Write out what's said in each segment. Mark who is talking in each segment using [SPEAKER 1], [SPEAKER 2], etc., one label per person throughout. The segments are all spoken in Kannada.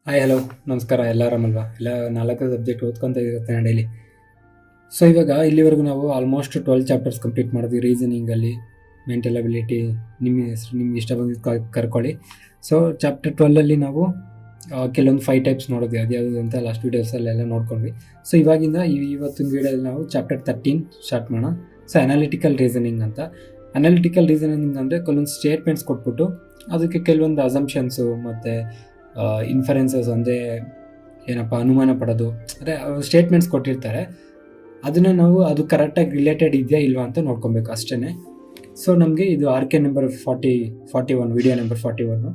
[SPEAKER 1] ಹಾಯ್ ಹಲೋ ನಮಸ್ಕಾರ. ಎಲ್ಲ ಆರಾಮಲ್ವಾ? ಎಲ್ಲ 4 ಸಬ್ಜೆಕ್ಟ್ ಓದ್ಕೊತ ಇರುತ್ತೆ ಡೈಲಿ. ಸೊ ಇವಾಗ ಇಲ್ಲಿವರೆಗೂ ನಾವು ಆಲ್ಮೋಸ್ಟ್ 12 ಚಾಪ್ಟರ್ಸ್ ಕಂಪ್ಲೀಟ್ ಮಾಡಿದ್ವಿ. ರೀಸನಿಂಗಲ್ಲಿ ಮೆಂಟಲ್ ಅಬಿಲಿಟಿ, ನಿಮ್ಗೆ ಇಷ್ಟ ಬಂದಿದ್ದು ಕರ್ಕೊಳ್ಳಿ. ಸೊ ಚಾಪ್ಟರ್ 12ಅಲ್ಲಿ ನಾವು ಕೆಲವೊಂದು 5 ಟೈಪ್ಸ್ ನೋಡಿದ್ವಿ. ಅದ್ಯಾವುದು ಅಂತ ಲಾಸ್ಟ್ ವೀಡಿಯೋಸಲ್ಲೆಲ್ಲ ನೋಡ್ಕೊಂಡ್ವಿ. ಸೊ ಇವಾಗಿಂದ ಇವತ್ತಿನ ವೀಡಿಯೋದಲ್ಲಿ ನಾವು ಚಾಪ್ಟರ್ 13 ಸ್ಟಾರ್ಟ್ ಮಾಡೋಣ. ಸೊ ಅನಾಲಿಟಿಕಲ್ ರೀಸನಿಂಗ್ ಅಂತ. ಅನಾಲಿಟಿಕಲ್ ರೀಸನಿಂಗ್ ಅಂದರೆ ಕೆಲವೊಂದು ಸ್ಟೇಟ್ಮೆಂಟ್ಸ್ ಕೊಟ್ಬಿಟ್ಟು ಅದಕ್ಕೆ ಕೆಲವೊಂದು ಅಸಂಪ್ಷನ್ಸು ಮತ್ತು ಇನ್ಫರೆನ್ಸಸ್ ಅಂದರೆ ಏನಪ್ಪ ಅನುಮಾನ ಪಡೋದು, ಅಂದರೆ ಸ್ಟೇಟ್ಮೆಂಟ್ಸ್ ಕೊಟ್ಟಿರ್ತಾರೆ, ಅದನ್ನು ನಾವು ಅದು ಕರೆಕ್ಟಾಗಿ ರಿಲೇಟೆಡ್ ಇದೆಯಾ ಇಲ್ವಾ ಅಂತ ನೋಡ್ಕೊಬೇಕು ಅಷ್ಟೇ. ಸೊ ನಮಗೆ ಇದು RK number 41 video number 41.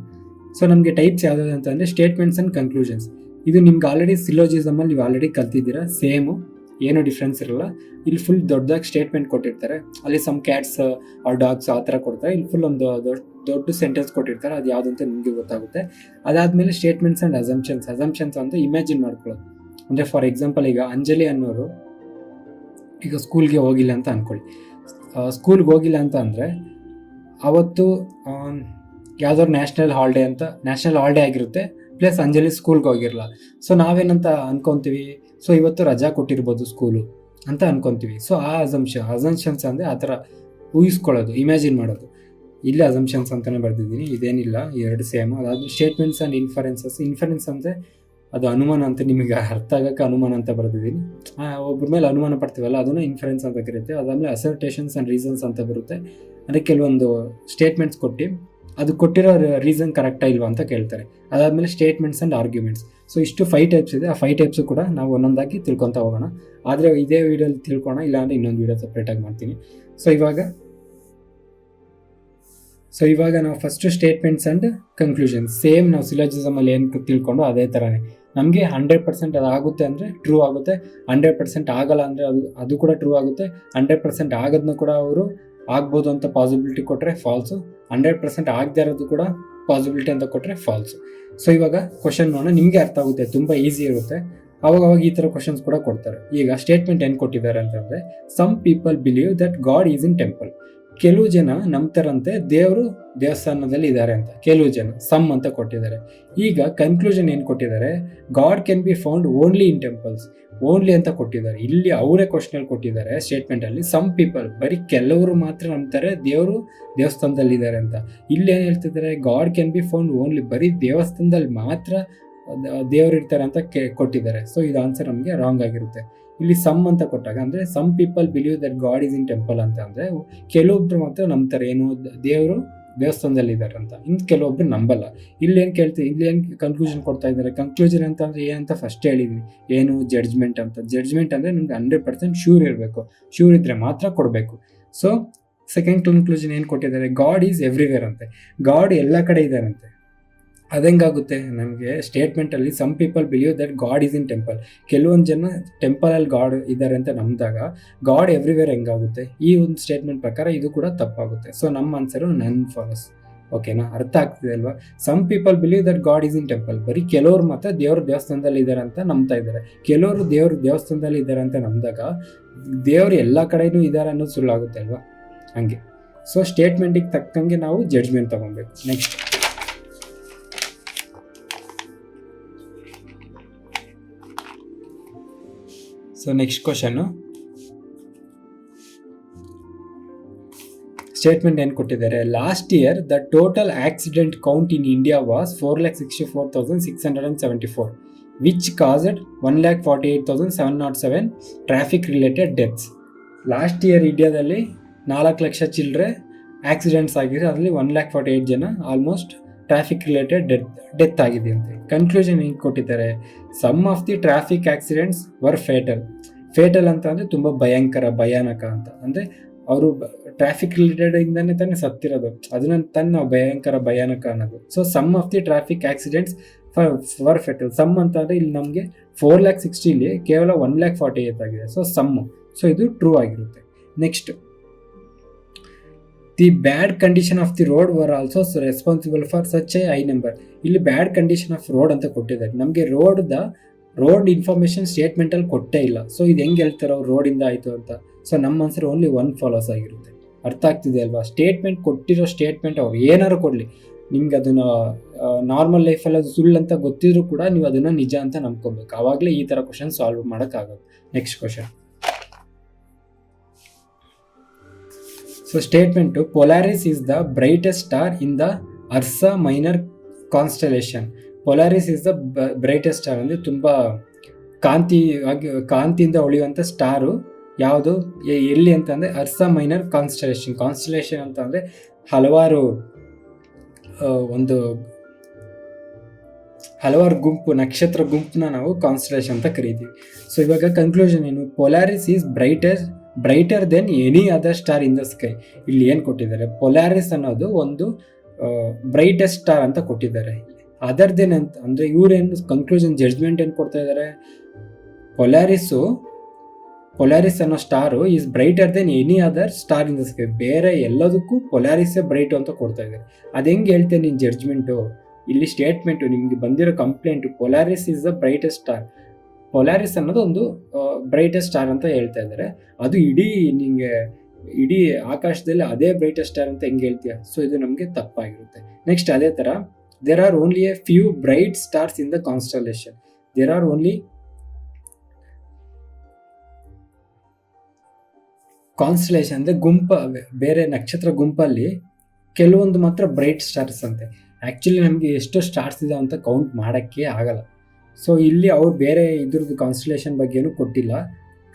[SPEAKER 1] So ನಮಗೆ ಟೈಪ್ಸ್ ಯಾವ್ದು ಅಂತಂದರೆ ಸ್ಟೇಟ್ಮೆಂಟ್ಸ್ ಆ್ಯಂಡ್ ಕನ್ಕ್ಲೂಷನ್ಸ್. ಇದು ನಿಮ್ಗೆ ಆಲ್ರೆಡಿ ಸಿಲೋಜಿಸಮಲ್ಲಿ ನೀವು ಆಲ್ರೆಡಿ ಕಲ್ತಿದ್ದೀರಾ, ಸೇಮು, ಏನೂ ಡಿಫ್ರೆನ್ಸ್ ಇರಲ್ಲ. ಇಲ್ಲಿ ಫುಲ್ ದೊಡ್ಡದಾಗಿ ಸ್ಟೇಟ್ಮೆಂಟ್ ಕೊಟ್ಟಿರ್ತಾರೆ, ಅಲ್ಲಿ ಸಮ್ ಕ್ಯಾಟ್ಸ್ ಆರ್ ಡಾಗ್ಸ್ ಆ ಥರ ಕೊಡ್ತಾರೆ. ಇಲ್ಲಿ ಫುಲ್ ಒಂದು ದೊಡ್ಡ ಸೆಂಟೆನ್ಸ್ ಕೊಟ್ಟಿರ್ತಾರೆ, ಅದು ಯಾವುದು ಅಂತ ನಿಮಗೆ ಗೊತ್ತಾಗುತ್ತೆ. ಅದಾದಮೇಲೆ ಸ್ಟೇಟ್ಮೆಂಟ್ಸ್ ಆ್ಯಂಡ್ ಅಸಂಪ್ಷನ್ಸ್ ಅಂತ ಇಮ್ಯಾಜಿನ್ ಮಾಡ್ಕೊಳ್ಳೋದು. ಅಂದರೆ ಫಾರ್ ಎಕ್ಸಾಂಪಲ್ ಈಗ ಅಂಜಲಿ ಅನ್ನೋರು ಈಗ ಸ್ಕೂಲ್ಗೆ ಹೋಗಿಲ್ಲ ಅಂತ ಅಂದ್ಕೊಳ್ಳಿ. ಸ್ಕೂಲ್ಗೆ ಹೋಗಿಲ್ಲ ಅಂತ ಅಂದರೆ ಅವತ್ತು ಯಾವುದಾದ್ರು ನ್ಯಾಷನಲ್ ಹಾಲಿಡೇ ಆಗಿರುತ್ತೆ, ಪ್ಲಸ್ ಅಂಜಲಿ ಸ್ಕೂಲ್ಗೆ ಹೋಗಿರಲ್ಲ. ಸೊ ನಾವೇನಂತ ಅನ್ಕೊತೀವಿ, ಸೊ ಇವತ್ತು ರಜಾ ಕೊಟ್ಟಿರ್ಬೋದು ಸ್ಕೂಲು ಅಂತ ಅನ್ಕೊತೀವಿ. ಸೊ ಆ ಅಸಂಪ್ಷನ್ಸ್ ಅಂದರೆ ಆ ಥರ ಊಹಿಸ್ಕೊಳ್ಳೋದು, ಇಮ್ಯಾಜಿನ್ ಮಾಡೋದು. ಇಲ್ಲಿ ಅಸಂಪ್ಷನ್ಸ್ ಅಂತಲೇ ಬರ್ದಿದ್ದೀನಿ, ಇದೇನಿಲ್ಲ, ಎರಡು ಸೇಮ್. ಅದಾದ್ಮೇಲೆ ಸ್ಟೇಟ್ಮೆಂಟ್ಸ್ ಆ್ಯಂಡ್ ಇನ್ಫರೆನ್ಸ್ ಅಂದರೆ ಅದು ಅನುಮಾನ ಅಂತ, ನಿಮಗೆ ಅರ್ಥ ಆಗೋಕ್ಕೆ ಅನುಮಾನ ಅಂತ ಬರ್ದಿದ್ದೀನಿ. ಒಬ್ಬರ ಮೇಲೆ ಅನುಮಾನ ಪಡ್ತೀವಲ್ಲ, ಅದನ್ನು ಇನ್ಫರೆನ್ಸ್ ಅಂತ ಕರೀತೆ. ಅದಾದಮೇಲೆ ಅಸರ್ಟೇಷನ್ಸ್ ಆ್ಯಂಡ್ ರೀಸನ್ಸ್ ಅಂತ ಬರುತ್ತೆ. ಅಂದರೆ ಕೆಲವೊಂದು ಸ್ಟೇಟ್ಮೆಂಟ್ಸ್ ಕೊಟ್ಟು ಅದು ಕೊಟ್ಟಿರೋ ರೀಸನ್ ಕರೆಕ್ಟಾ ಇಲ್ವಾ ಅಂತ ಕೇಳ್ತಾರೆ. ಅದಾದಮೇಲೆ ಸ್ಟೇಟ್ಮೆಂಟ್ಸ್ ಆ್ಯಂಡ್ ಆರ್ಗ್ಯುಮೆಂಟ್ಸ್. ಸೊ ಇಷ್ಟು 5 ಟೈಪ್ಸ್ ಇದೆ. ಆ 5 ಟೈಪ್ಸು ಕೂಡ ನಾವು ಒಂದೊಂದಾಗಿ ತಿಳ್ಕೊತಾ ಹೋಗೋಣ. ಆದರೆ ಇದೇ ವೀಡಿಯೋಲಿ ತಿಳ್ಕೊಣ, ಇಲ್ಲಾಂದರೆ ಇನ್ನೊಂದು ವೀಡಿಯೋ ಸಪ್ರೇಟಾಗಿ ಮಾಡ್ತೀನಿ. ಸೊ ಇವಾಗ ನಾವು first statements and conclusions same ನಾವು ಸಿಲೋಜಿಸಮಲ್ಲಿ ಏನು ತಿಳ್ಕೊಂಡು ಅದೇ ಥರನೇ ನಮಗೆ 100% ಅದು ಆಗುತ್ತೆ ಅಂದರೆ ಟ್ರೂ ಆಗುತ್ತೆ, 100% ಆಗಲ್ಲ ಅಂದರೆ ಅದು ಕೂಡ ಟ್ರೂ ಆಗುತ್ತೆ. 100% ಆಗೋದನ್ನ ಕೂಡ ಅವರು ಆಗ್ಬೋದು ಅಂತ ಪಾಸಿಬಿಲಿಟಿ ಕೊಟ್ಟರೆ ಫಾಲ್ಸು, 100% ಆಗದೆ ಇರೋದು ಕೂಡ ಪಾಸಿಬಿಲಿಟಿ ಅಂತ ಕೊಟ್ಟರೆ ಫಾಲ್ಸು. ಸೊ ಇವಾಗ ಕ್ವಶನ್ ನೋಡೋಣ, ನಿಮಗೆ ಅರ್ಥ ಆಗುತ್ತೆ, ತುಂಬ ಈಸಿ ಇರುತ್ತೆ. ಅವಾಗ ಈ ಥರ ಕ್ವಶನ್ಸ್ ಕೂಡ ಕೊಡ್ತಾರೆ. ಈಗ ಸ್ಟೇಟ್ಮೆಂಟ್ ಏನು ಕೊಟ್ಟಿದ್ದಾರೆ ಅಂತಂದರೆ, some people believe that God is in temple. ಕೆಲವು ಜನ ನಂಬ್ತಾರಂತೆ ದೇವರು ದೇವಸ್ಥಾನದಲ್ಲಿ ಇದ್ದಾರೆ ಅಂತ. ಕೆಲವು ಜನ ಸಮ್ ಅಂತ ಕೊಟ್ಟಿದ್ದಾರೆ. ಈಗ ಕನ್ಕ್ಲೂಷನ್ ಏನು ಕೊಟ್ಟಿದ್ದಾರೆ, god can be found only in temples. Only ಅಂತ ಕೊಟ್ಟಿದ್ದಾರೆ. ಇಲ್ಲಿ ಅವರೇ ಕ್ವಶನಲ್ಲಿ ಕೊಟ್ಟಿದ್ದಾರೆ ಸ್ಟೇಟ್ಮೆಂಟಲ್ಲಿ, ಸಮ್ ಪೀಪಲ್ ಬರೀ ಕೆಲವರು ಮಾತ್ರ ನಂಬ್ತಾರೆ ದೇವರು ದೇವಸ್ಥಾನದಲ್ಲಿ ಇದ್ದಾರೆ ಅಂತ. ಇಲ್ಲಿ ಏನು ಹೇಳ್ತಿದ್ದಾರೆ, god can be found only, ಬರೀ ದೇವಸ್ಥಾನದಲ್ಲಿ ಮಾತ್ರ ದೇವರು ಇರ್ತಾರೆ ಅಂತ ಕೊಟ್ಟಿದ್ದಾರೆ. ಸೊ ಇದು ಆನ್ಸರ್ ನಮಗೆ ರಾಂಗ್ ಆಗಿರುತ್ತೆ. ಇಲ್ಲಿ ಸಮ್ ಅಂತ ಕೊಟ್ಟಾಗ ಅಂದರೆ some people believe that God is in temple ಅಂತ ಅಂದರೆ ಕೆಲವೊಬ್ರು ಮಾತ್ರ ನಂಬ್ತಾರೆ ಏನು ದೇವರು ದೇವಸ್ಥಾನದಲ್ಲಿ ಇದ್ದಾರೆ ಅಂತ, ಇನ್ನು ಕೆಲವೊಬ್ರು ನಂಬಲ್ಲ. ಇಲ್ಲಿ ಏನು ಕನ್ಕ್ಲೂಷನ್ ಕೊಡ್ತಾ ಇದ್ದಾರೆ. ಕನ್ಕ್ಲೂಷನ್ ಅಂತ ಅಂದರೆ ಏನಂತ ಫಸ್ಟ್ ಹೇಳಿದ್ವಿ, ಏನು ಜಡ್ಜ್ಮೆಂಟ್ ಅಂತ. ಜಡ್ಜ್ಮೆಂಟ್ ಅಂದರೆ ನಿಮ್ಗೆ 100% ಶ್ಯೂರ್ ಇರಬೇಕು, ಶ್ಯೂರ್ ಇದ್ದರೆ ಮಾತ್ರ ಕೊಡಬೇಕು. ಸೊ ಸೆಕೆಂಡ್ ಕನ್ಕ್ಲೂಷನ್ ಏನು ಕೊಟ್ಟಿದ್ದಾರೆ, ಗಾಡ್ ಈಸ್ ಎವ್ರಿವೇರ್ ಅಂತೆ. ಗಾಡ್ ಎಲ್ಲ ಕಡೆ ಇದ್ದಾರಂತೆ. ಅದೆಂಗಾಗುತ್ತೆ ನಮಗೆ ಸ್ಟೇಟ್ಮೆಂಟಲ್ಲಿ some people believe that God is in temple. ಕೆಲವೊಂದು ಜನ ಟೆಂಪಲಲ್ಲಿ ಗಾಡ್ ಇದ್ದಾರೆ ಅಂತ ನಂಬಿದಾಗ ಗಾಡ್ ಎವ್ರಿವೇರ್ ಹೆಂಗಾಗುತ್ತೆ? ಈ ಒಂದು ಸ್ಟೇಟ್ಮೆಂಟ್ ಪ್ರಕಾರ ಇದು ಕೂಡ ತಪ್ಪಾಗುತ್ತೆ. ಸೊ ನಮ್ಮ ಆನ್ಸರು ನನ್ ಫಾಲೋಸ್. ಓಕೆನಾ? ಅರ್ಥ ಆಗ್ತಿದೆ ಅಲ್ವಾ? Some people believe that God is in temple, ಬರೀ ಕೆಲವರು ಮಾತ್ರ ದೇವ್ರ ದೇವಸ್ಥಾನದಲ್ಲಿ ಇದ್ದಾರೆ ಅಂತ ನಂಬ್ತಾ ಇದ್ದಾರೆ. ಕೆಲವರು ದೇವ್ರ ದೇವಸ್ಥಾನದಲ್ಲಿ ಇದ್ದಾರೆ ಅಂತ ನಂಬಿದಾಗ ದೇವರು ಎಲ್ಲ ಕಡೆಯೂ ಇದ್ದಾರೆ ಅನ್ನೋದು ಸುಳ್ಳಾಗುತ್ತೆ ಅಲ್ವಾ? ಹಂಗೆ. ಸೊ ಸ್ಟೇಟ್ಮೆಂಟಿಗೆ ತಕ್ಕಂಗೆ ನಾವು ಜಡ್ಜ್ಮೆಂಟ್ ತಗೊಬೇಕು. ನೆಕ್ಸ್ಟ್ ಕ್ವಶನ್ನು, ಸ್ಟೇಟ್ಮೆಂಟ್ ಏನು ಕೊಟ್ಟಿದ್ದಾರೆ, last here the total accident count in India was 4,64,674 which caused 1,48,707 traffic related deaths. Last year ಇಂಡಿಯಾದಲ್ಲಿ 4 ಲಕ್ಷ ಚಿಲ್ಲರೆ ಆಕ್ಸಿಡೆಂಟ್ಸ್ ಆಗಿದೆ, ಅದರಲ್ಲಿ 1,48,000 ಜನ ಆಲ್ಮೋಸ್ಟ್ ಟ್ರಾಫಿಕ್ ರಿಲೇಟೆಡ್ ಡೆತ್ ಆಗಿದೆ ಅಂತ. ಕನ್ಕ್ಲೂಷನ್ ಹಿಂಗೆ ಕೊಟ್ಟಿದ್ದಾರೆ, some of the traffic accidents were fatal ಅಂತ ಅಂದರೆ ತುಂಬ ಭಯಾನಕ ಅಂತ. ಅಂದರೆ ಅವರು ಟ್ರಾಫಿಕ್ ರಿಲೇಟೆಡ್ ಇಂದಾನೆ ತಾನೇ ಸತ್ತಿರೋದು, ಅದನ್ನ ತಾನೇ ನಾವು ಭಯಾನಕ ಅನ್ನೋದು. So some of the traffic accidents were fatal. Some ಅಂತ ಅಂದರೆ ಇಲ್ಲಿ ನಮಗೆ 4,60,000 ಕೇವಲ 1,48,000 ಆಗಿದೆ. So some. ಸೊ ಇದು ಟ್ರೂ ಆಗಿರುತ್ತೆ. Next, the bad condition of the road were also responsible for such a high number. ಇಲ್ಲಿ ಬ್ಯಾಡ್ ಕಂಡೀಷನ್ ಆಫ್ ರೋಡ್ ಅಂತ ಕೊಟ್ಟಿದ್ದಾರೆ. ನಮಗೆ ರೋಡ್ ಇನ್ಫಾರ್ಮೇಷನ್ ಸ್ಟೇಟ್ಮೆಂಟಲ್ಲಿ ಕೊಟ್ಟೇ ಇಲ್ಲ. ಸೊ ಇದು ಹೆಂಗೆ ಹೇಳ್ತಾರೆ ಅವ್ರು ರೋಡಿಂದ ಆಯಿತು ಅಂತ? ಸೊ ನಮ್ಮ ಆನ್ಸರ್ ಓನ್ಲಿ 1 ಫಾಲೋಸ್ ಆಗಿರುತ್ತೆ. ಅರ್ಥ ಆಗ್ತಿದೆ ಅಲ್ವಾ? ಕೊಟ್ಟಿರೋ ಸ್ಟೇಟ್ಮೆಂಟ್ ಅವ್ರು ಏನಾರು ಕೊಡಲಿ, ನಿಮ್ಗೆ ಅದನ್ನು ನಾರ್ಮಲ್ ಲೈಫಲ್ಲಿ ಅದು ಸುಳ್ಳು ಅಂತ ಗೊತ್ತಿದ್ರು ಕೂಡ ನೀವು ಅದನ್ನು ನಿಜ ಅಂತ ನಂಬ್ಕೊಬೇಕು. ಆವಾಗಲೇ ಈ ಥರ ಕ್ವಶನ್ ಸಾಲ್ವ್ ಮಾಡೋಕ್ಕಾಗೋದು. Next question. So statement, Polaris is the brightest star in the Ursa Minor constellation. Polaris is the brightest star ಅಂದರೆ ತುಂಬ ಕಾಂತಿಯಿಂದ ಹೊಳೆಯುವಂಥ ಸ್ಟಾರು ಯಾವುದು, ಎಲ್ಲಿ ಅಂತಂದರೆ ಅರ್ಸಾ ಮೈನರ್ ಕಾನ್ಸ್ಟಲೇಷನ್. ಕಾನ್ಸ್ಟಲೇಷನ್ ಅಂತಂದರೆ ಹಲವಾರು ಗುಂಪು, ನಕ್ಷತ್ರ ಗುಂಪನ್ನ ನಾವು ಕಾನ್ಸ್ಟಲೇಷನ್ ಅಂತ ಕರಿತೀವಿ. ಸೊ ಇವಾಗ ಕನ್ಕ್ಲೂಷನ್ ಏನು, Polaris is brighter than any other star in the sky. ಇಲ್ಲಿ ಏನು ಕೊಟ್ಟಿದ್ದಾರೆ, ಪೊಲಾರಿಸ್ ಅನ್ನೋದು ಒಂದು ಬ್ರೈಟೆಸ್ಟ್ ಸ್ಟಾರ್ ಅಂತ ಕೊಟ್ಟಿದ್ದಾರೆ. ಅದರ್ ದೆನ್ ಅಂತ ಅಂದರೆ ಇವರೇನು ಕನ್ಕ್ಲೂಷನ್ ಜಡ್ಜ್ಮೆಂಟ್ ಏನು ಕೊಡ್ತಾ ಇದ್ದಾರೆ, ಪೊಲಾರಿಸ್ ಅನ್ನೋ star is brighter than any other star in the sky. ಬೇರೆ ಎಲ್ಲದಕ್ಕೂ ಪೊಲಾರಿಸೇ ಬ್ರೈಟು ಅಂತ ಕೊಡ್ತಾ ಇದ್ದಾರೆ. ಅದು ಹೆಂಗೆ ಹೇಳ್ತೇನೆ ನೀನು ಜಡ್ಜ್ಮೆಂಟು, ಇಲ್ಲಿ ಸ್ಟೇಟ್ಮೆಂಟು ನಿಮಗೆ ಬಂದಿರೋ complaint, ಪೊಲಾರಿಸ್ is the brightest star. ಪೊಲಾರಿಸ್ ಅನ್ನೋದು ಒಂದು ಬ್ರೈಟೆಸ್ಟ್ ಸ್ಟಾರ್ ಅಂತ ಹೇಳ್ತಾ ಇದ್ದಾರೆ. ಅದು ಇಡೀ ಆಕಾಶದಲ್ಲಿ ಅದೇ ಬ್ರೈಟೆಸ್ಟ್ ಸ್ಟಾರ್ ಅಂತ ಹೆಂಗೆ ಹೇಳ್ತೀಯ? ಸೊ ಇದು ನಮಗೆ ತಪ್ಪಾಗಿರುತ್ತೆ. ನೆಕ್ಸ್ಟ್ ಅದೇ ಥರ, there are only a few bright stars in the constellation. There are only constellation ಅಂದರೆ ಬೇರೆ ನಕ್ಷತ್ರ ಗುಂಪಲ್ಲಿ ಕೆಲವೊಂದು ಮಾತ್ರ ಬ್ರೈಟ್ ಸ್ಟಾರ್ಸ್ ಅಂತೆ. ಆ್ಯಕ್ಚುಲಿ ನಮಗೆ ಎಷ್ಟು ಸ್ಟಾರ್ಸ್ ಇದೆ ಅಂತ ಕೌಂಟ್ ಮಾಡೋಕ್ಕೆ ಆಗಲ್ಲ. ಸೊ ಇಲ್ಲಿ ಅವ್ರು ಬೇರೆ ಇದ್ರದ್ದು ಕಾನ್ಸ್ಟಲೇಷನ್ ಬಗ್ಗೆನೂ ಕೊಟ್ಟಿಲ್ಲ,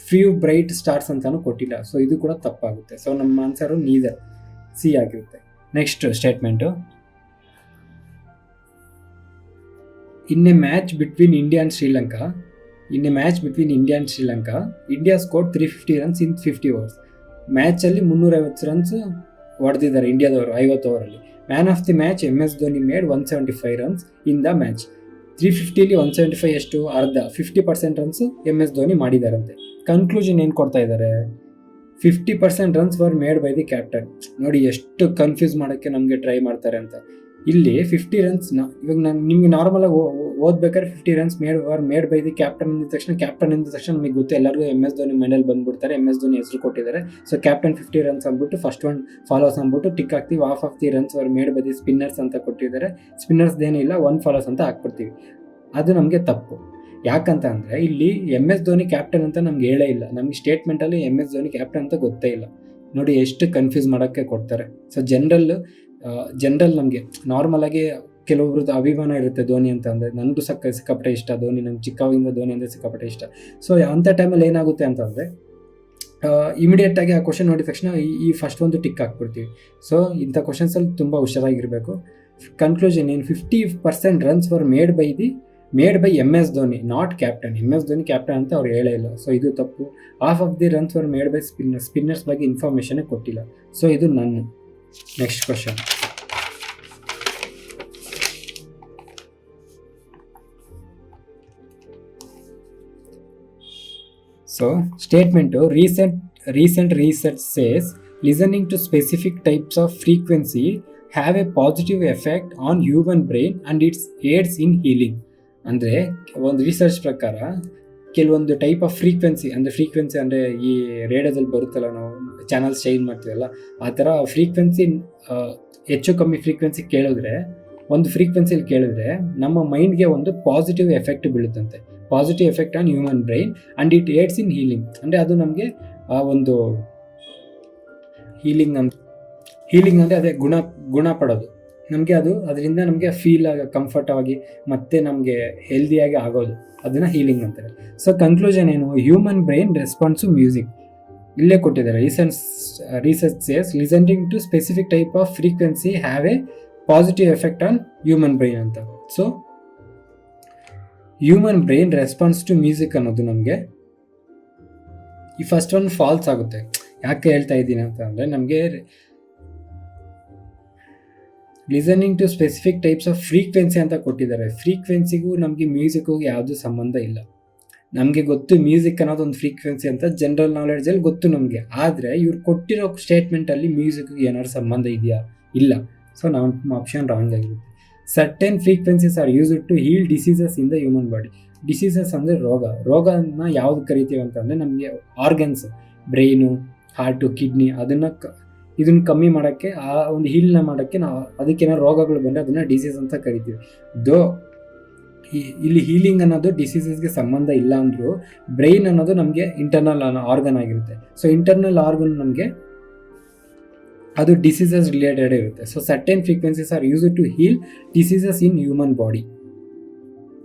[SPEAKER 1] ಫ್ಯೂ ಬ್ರೈಟ್ ಸ್ಟಾರ್ಸ್ ಅಂತಾನು ಕೊಟ್ಟಿಲ್ಲ. ಸೊ ಇದು ಕೂಡ ತಪ್ಪಾಗುತ್ತೆ. ಸೊ ನಮ್ಮ ಆನ್ಸರು ನೀದರ್, ಸಿ ಆಗಿರುತ್ತೆ. Next statement, in a match between India and Sri Lanka, India scored 350 runs in 50 overs. ಮ್ಯಾಚಲ್ಲಿ 350 runs ಹೊಡೆದಿದ್ದಾರೆ ಇಂಡಿಯಾದವರು 50 ಓವರಲ್ಲಿ. Man of the match MS Dhoni made 175 runs in the match. 350ಲಿ 175 ಎಷ್ಟು, ಅರ್ಧ, 50% ರನ್ಸು MS ಧೋನಿ ಮಾಡಿದಾರಂತೆ. ಕನ್ಕ್ಲೂಷನ್ ಏನು ಕೊಡ್ತಾ ಇದ್ದಾರೆ, 50% runs were made by the captain. ನೋಡಿ ಎಷ್ಟು ಕನ್ಫ್ಯೂಸ್ ಮಾಡೋಕ್ಕೆ ನಮಗೆ ಟ್ರೈ ಮಾಡ್ತಾರೆ ಅಂತ. ಇಲ್ಲಿ 50 runs ಇವಾಗ ನಾನು ನಿಮಗೆ ನಾರ್ಮಲಾಗಿ ಓದ್ಬೇಕಾದ್ರೆ 50 runs made by the captain ಅಂದ ತಕ್ಷಣ ನಮಗೆ ಗೊತ್ತು ಎಲ್ಲರಿಗೂ MS ಧೋನಿ ಮನೇಲಿ ಬಂದ್ಬಿಡ್ತಾರೆ, MS ಧೋನಿ ಹೆಸರು ಕೊಟ್ಟಿದ್ದಾರೆ. ಸೊ ಕ್ಯಾಪ್ಟನ್ 50 runs ಅಂದ್ಬಿಟ್ಟು ಫಸ್ಟ್ ಒನ್ ಫಾಲೋಸ್ ಅಂದ್ಬಿಟ್ಟು ಟಿಕ್ ಹಾಕ್ತೀವಿ. Half of the runs var made by the spinners ಅಂತ ಕೊಟ್ಟಿದ್ದಾರೆ. ಸ್ಪಿನ್ನರ್ಸ್ ಏನಿಲ್ಲ, 1 ಫಾಲೋಸ್ ಅಂತ ಹಾಕ್ಬಿಡ್ತೀವಿ. ಅದು ನಮಗೆ ತಪ್ಪು. ಯಾಕಂತ ಅಂದರೆ ಇಲ್ಲಿ MS ಧೋನಿ ಕ್ಯಾಪ್ಟನ್ ಅಂತ ನಮ್ಗೆ ಹೇಳೇ ಇಲ್ಲ. ನಮಗೆ ಸ್ಟೇಟ್ಮೆಂಟಲ್ಲಿ MS ಧೋನಿ ಕ್ಯಾಪ್ಟನ್ ಅಂತ ಗೊತ್ತೇ ಇಲ್ಲ. ನೋಡಿ ಎಷ್ಟು ಕನ್ಫ್ಯೂಸ್ ಮಾಡೋಕ್ಕೆ ಕೊಡ್ತಾರೆ. ಸೊ ಜನರಲ್ ನಮಗೆ ನಾರ್ಮಲಾಗಿ ಕೆಲವೊಬ್ರದ್ದು ಅಭಿಮಾನ ಇರುತ್ತೆ ಧೋನಿ ಅಂತ ಅಂದರೆ. ನನಗೂ ಸಿಕ್ಕಾಪಟ್ಟೆ ಇಷ್ಟ ಧೋನಿ, ನಂಗೆ ಚಿಕ್ಕವಾಗಿಂದ ಧೋನಿ ಅಂದರೆ ಸಿಕ್ಕಾಪಟ್ಟೆ ಇಷ್ಟ. ಸೊ ಅಂಥ ಟೈಮಲ್ಲಿ ಏನಾಗುತ್ತೆ ಅಂತಂದರೆ ಇಮಿಡಿಯೇಟಾಗಿ ಆ ಕ್ವಶನ್ ನೋಡಿದ ತಕ್ಷಣ ಈ ಫಸ್ಟ್ ಒಂದು ಟಿಕ್ ಹಾಕ್ಬಿಡ್ತೀವಿ. ಸೊ ಇಂಥ ಕ್ವಶನ್ಸಲ್ಲಿ ತುಂಬ ಹುಷಾರಾಗಿರಬೇಕು. ಕನ್ಕ್ಲೂಷನ್ ಏನು, 50% runs were made by MS Dhoni, not captain. MS Dhoni captain ಅಂತ ಅವ್ರು ಹೇಳೇ ಇಲ್ಲ. ಸೊ ಇದು ತಪ್ಪು. Half of the runs var made by spinners ಬಗ್ಗೆ ಇನ್ಫಾರ್ಮೇಷನ್ನೇ ಕೊಟ್ಟಿಲ್ಲ. ಸೊ ಇದು ನನ್ನ next question. So statement, recent research says listening to specific types of frequency have a positive effect on human brain and it aids in healing. ಅಂದರೆ ಒಂದು ರಿಸರ್ಚ್ ಪ್ರಕಾರ ಕೆಲವೊಂದು ಟೈಪ್ ಆಫ್ ಫ್ರೀಕ್ವೆನ್ಸಿ ಅಂದರೆ ಈ ರೇಡಿಯೋದಲ್ಲಿ ಬರುತ್ತಲ್ಲ, ನಾವು ಚಾನಲ್ಸ್ ಚೇಂಜ್ ಮಾಡ್ತೀವಲ್ಲ, ಆ ಥರ ಫ್ರೀಕ್ವೆನ್ಸಿ ಹೆಚ್ಚು ಕಮ್ಮಿ ಫ್ರೀಕ್ವೆನ್ಸಿ ಕೇಳಿದ್ರೆ, ಒಂದು ಫ್ರೀಕ್ವೆನ್ಸಿಲಿ ಕೇಳಿದ್ರೆ ನಮ್ಮ ಮೈಂಡ್ಗೆ ಒಂದು ಪಾಸಿಟಿವ್ ಎಫೆಕ್ಟ್ ಬೀಳುತ್ತಂತೆ. Positive effect on human brain and it aids in healing. ಅಂದರೆ ಅದು ನಮಗೆ ಒಂದು ಹೀಲಿಂಗ್ ಅಂದರೆ ಅದೇ ಗುಣ ಪಡೋದು ನಮಗೆ, ಅದರಿಂದ ನಮಗೆ ಫೀಲ್ ಕಂಫರ್ಟ್ ಆಗಿ ಮತ್ತೆ ನಮಗೆ ಹೆಲ್ದಿಯಾಗಿ ಆಗೋದು, ಅದನ್ನು ಹೀಲಿಂಗ್ ಅಂತಾರೆ. ಸೊ ಕನ್ಕ್ಲೂಷನ್ ಏನು, human brain response to music ಇಲ್ಲೇ ಕೊಟ್ಟಿದ್ದಾರೆ. Research says listening to specific type of frequency have a positive effect on human brain ಅಂತ. So human brain response to music ಅನ್ನೋದು ನಮಗೆ ಈ ಫಸ್ಟ್ ಒನ್ ಫಾಲ್ಸ್ ಆಗುತ್ತೆ. ಯಾಕೆ ಹೇಳ್ತಾ ಇದ್ದೀನಿ ಅಂತ ಅಂದರೆ, ನಮಗೆ listening to specific types of frequency ಅಂತ ಕೊಟ್ಟಿದ್ದಾರೆ. ಫ್ರೀಕ್ವೆನ್ಸಿಗೂ ನಮಗೆ ಮ್ಯೂಸಿಕ್ಗೂ ಯಾವುದೂ ಸಂಬಂಧ ಇಲ್ಲ. ನಮಗೆ ಗೊತ್ತು ಮ್ಯೂಸಿಕ್ ಅನ್ನೋದು ಒಂದು ಫ್ರೀಕ್ವೆನ್ಸಿ ಅಂತ, ಜನರಲ್ ನಾಲೆಡ್ಜಲ್ಲಿ ಗೊತ್ತು ನಮಗೆ. ಆದರೆ ಇವ್ರು ಕೊಟ್ಟಿರೋ ಸ್ಟೇಟ್ಮೆಂಟಲ್ಲಿ ಮ್ಯೂಸಿಕ್ಗೆ ಏನಾದ್ರು ಸಂಬಂಧ ಇದೆಯಾ? ಇಲ್ಲ. ಸೊ ನಮ್ಮ ಆಪ್ಷನ್ ರಾಂಗ್ ಆಗಿರುತ್ತೆ. Certain frequencies are used to heal diseases in the human body. Diseases ಅಂದರೆ ರೋಗನ ಯಾವ್ದು ಕರಿತೀವಿ ಅಂತಂದರೆ, ನಮಗೆ ಆರ್ಗನ್ಸ್, ಬ್ರೈನು, ಹಾರ್ಟು, ಕಿಡ್ನಿ, ಅದನ್ನು ಇದನ್ನು ಕಮ್ಮಿ ಮಾಡೋಕ್ಕೆ, ಆ ಒಂದು ಹೀಲ್ನ ಮಾಡೋಕ್ಕೆ ನಾವು ಅದಕ್ಕೇನಾದ್ರು ರೋಗಗಳು ಬಂದರೆ ಅದನ್ನು ಡಿಸೀಸ್ ಅಂತ ಕರಿತೀವಿ. ಇಲ್ಲಿ ಹೀಲಿಂಗ್ ಅನ್ನೋದು ಡಿಸೀಸಸ್ಗೆ ಸಂಬಂಧ ಇಲ್ಲ ಅಂದರೂ ಬ್ರೈನ್ ಅನ್ನೋದು ನಮಗೆ ಇಂಟರ್ನಲ್ ಆರ್ಗನ್ ಆಗಿರುತ್ತೆ. ಸೊ ಇಂಟರ್ನಲ್ ಆರ್ಗನ್ ನಮಗೆ ಅದು ಡಿಸೀಸಸ್ ರಿಲೇಟೆಡ್ ಇರುತ್ತೆ. So certain frequencies are used to heal diseases in human body.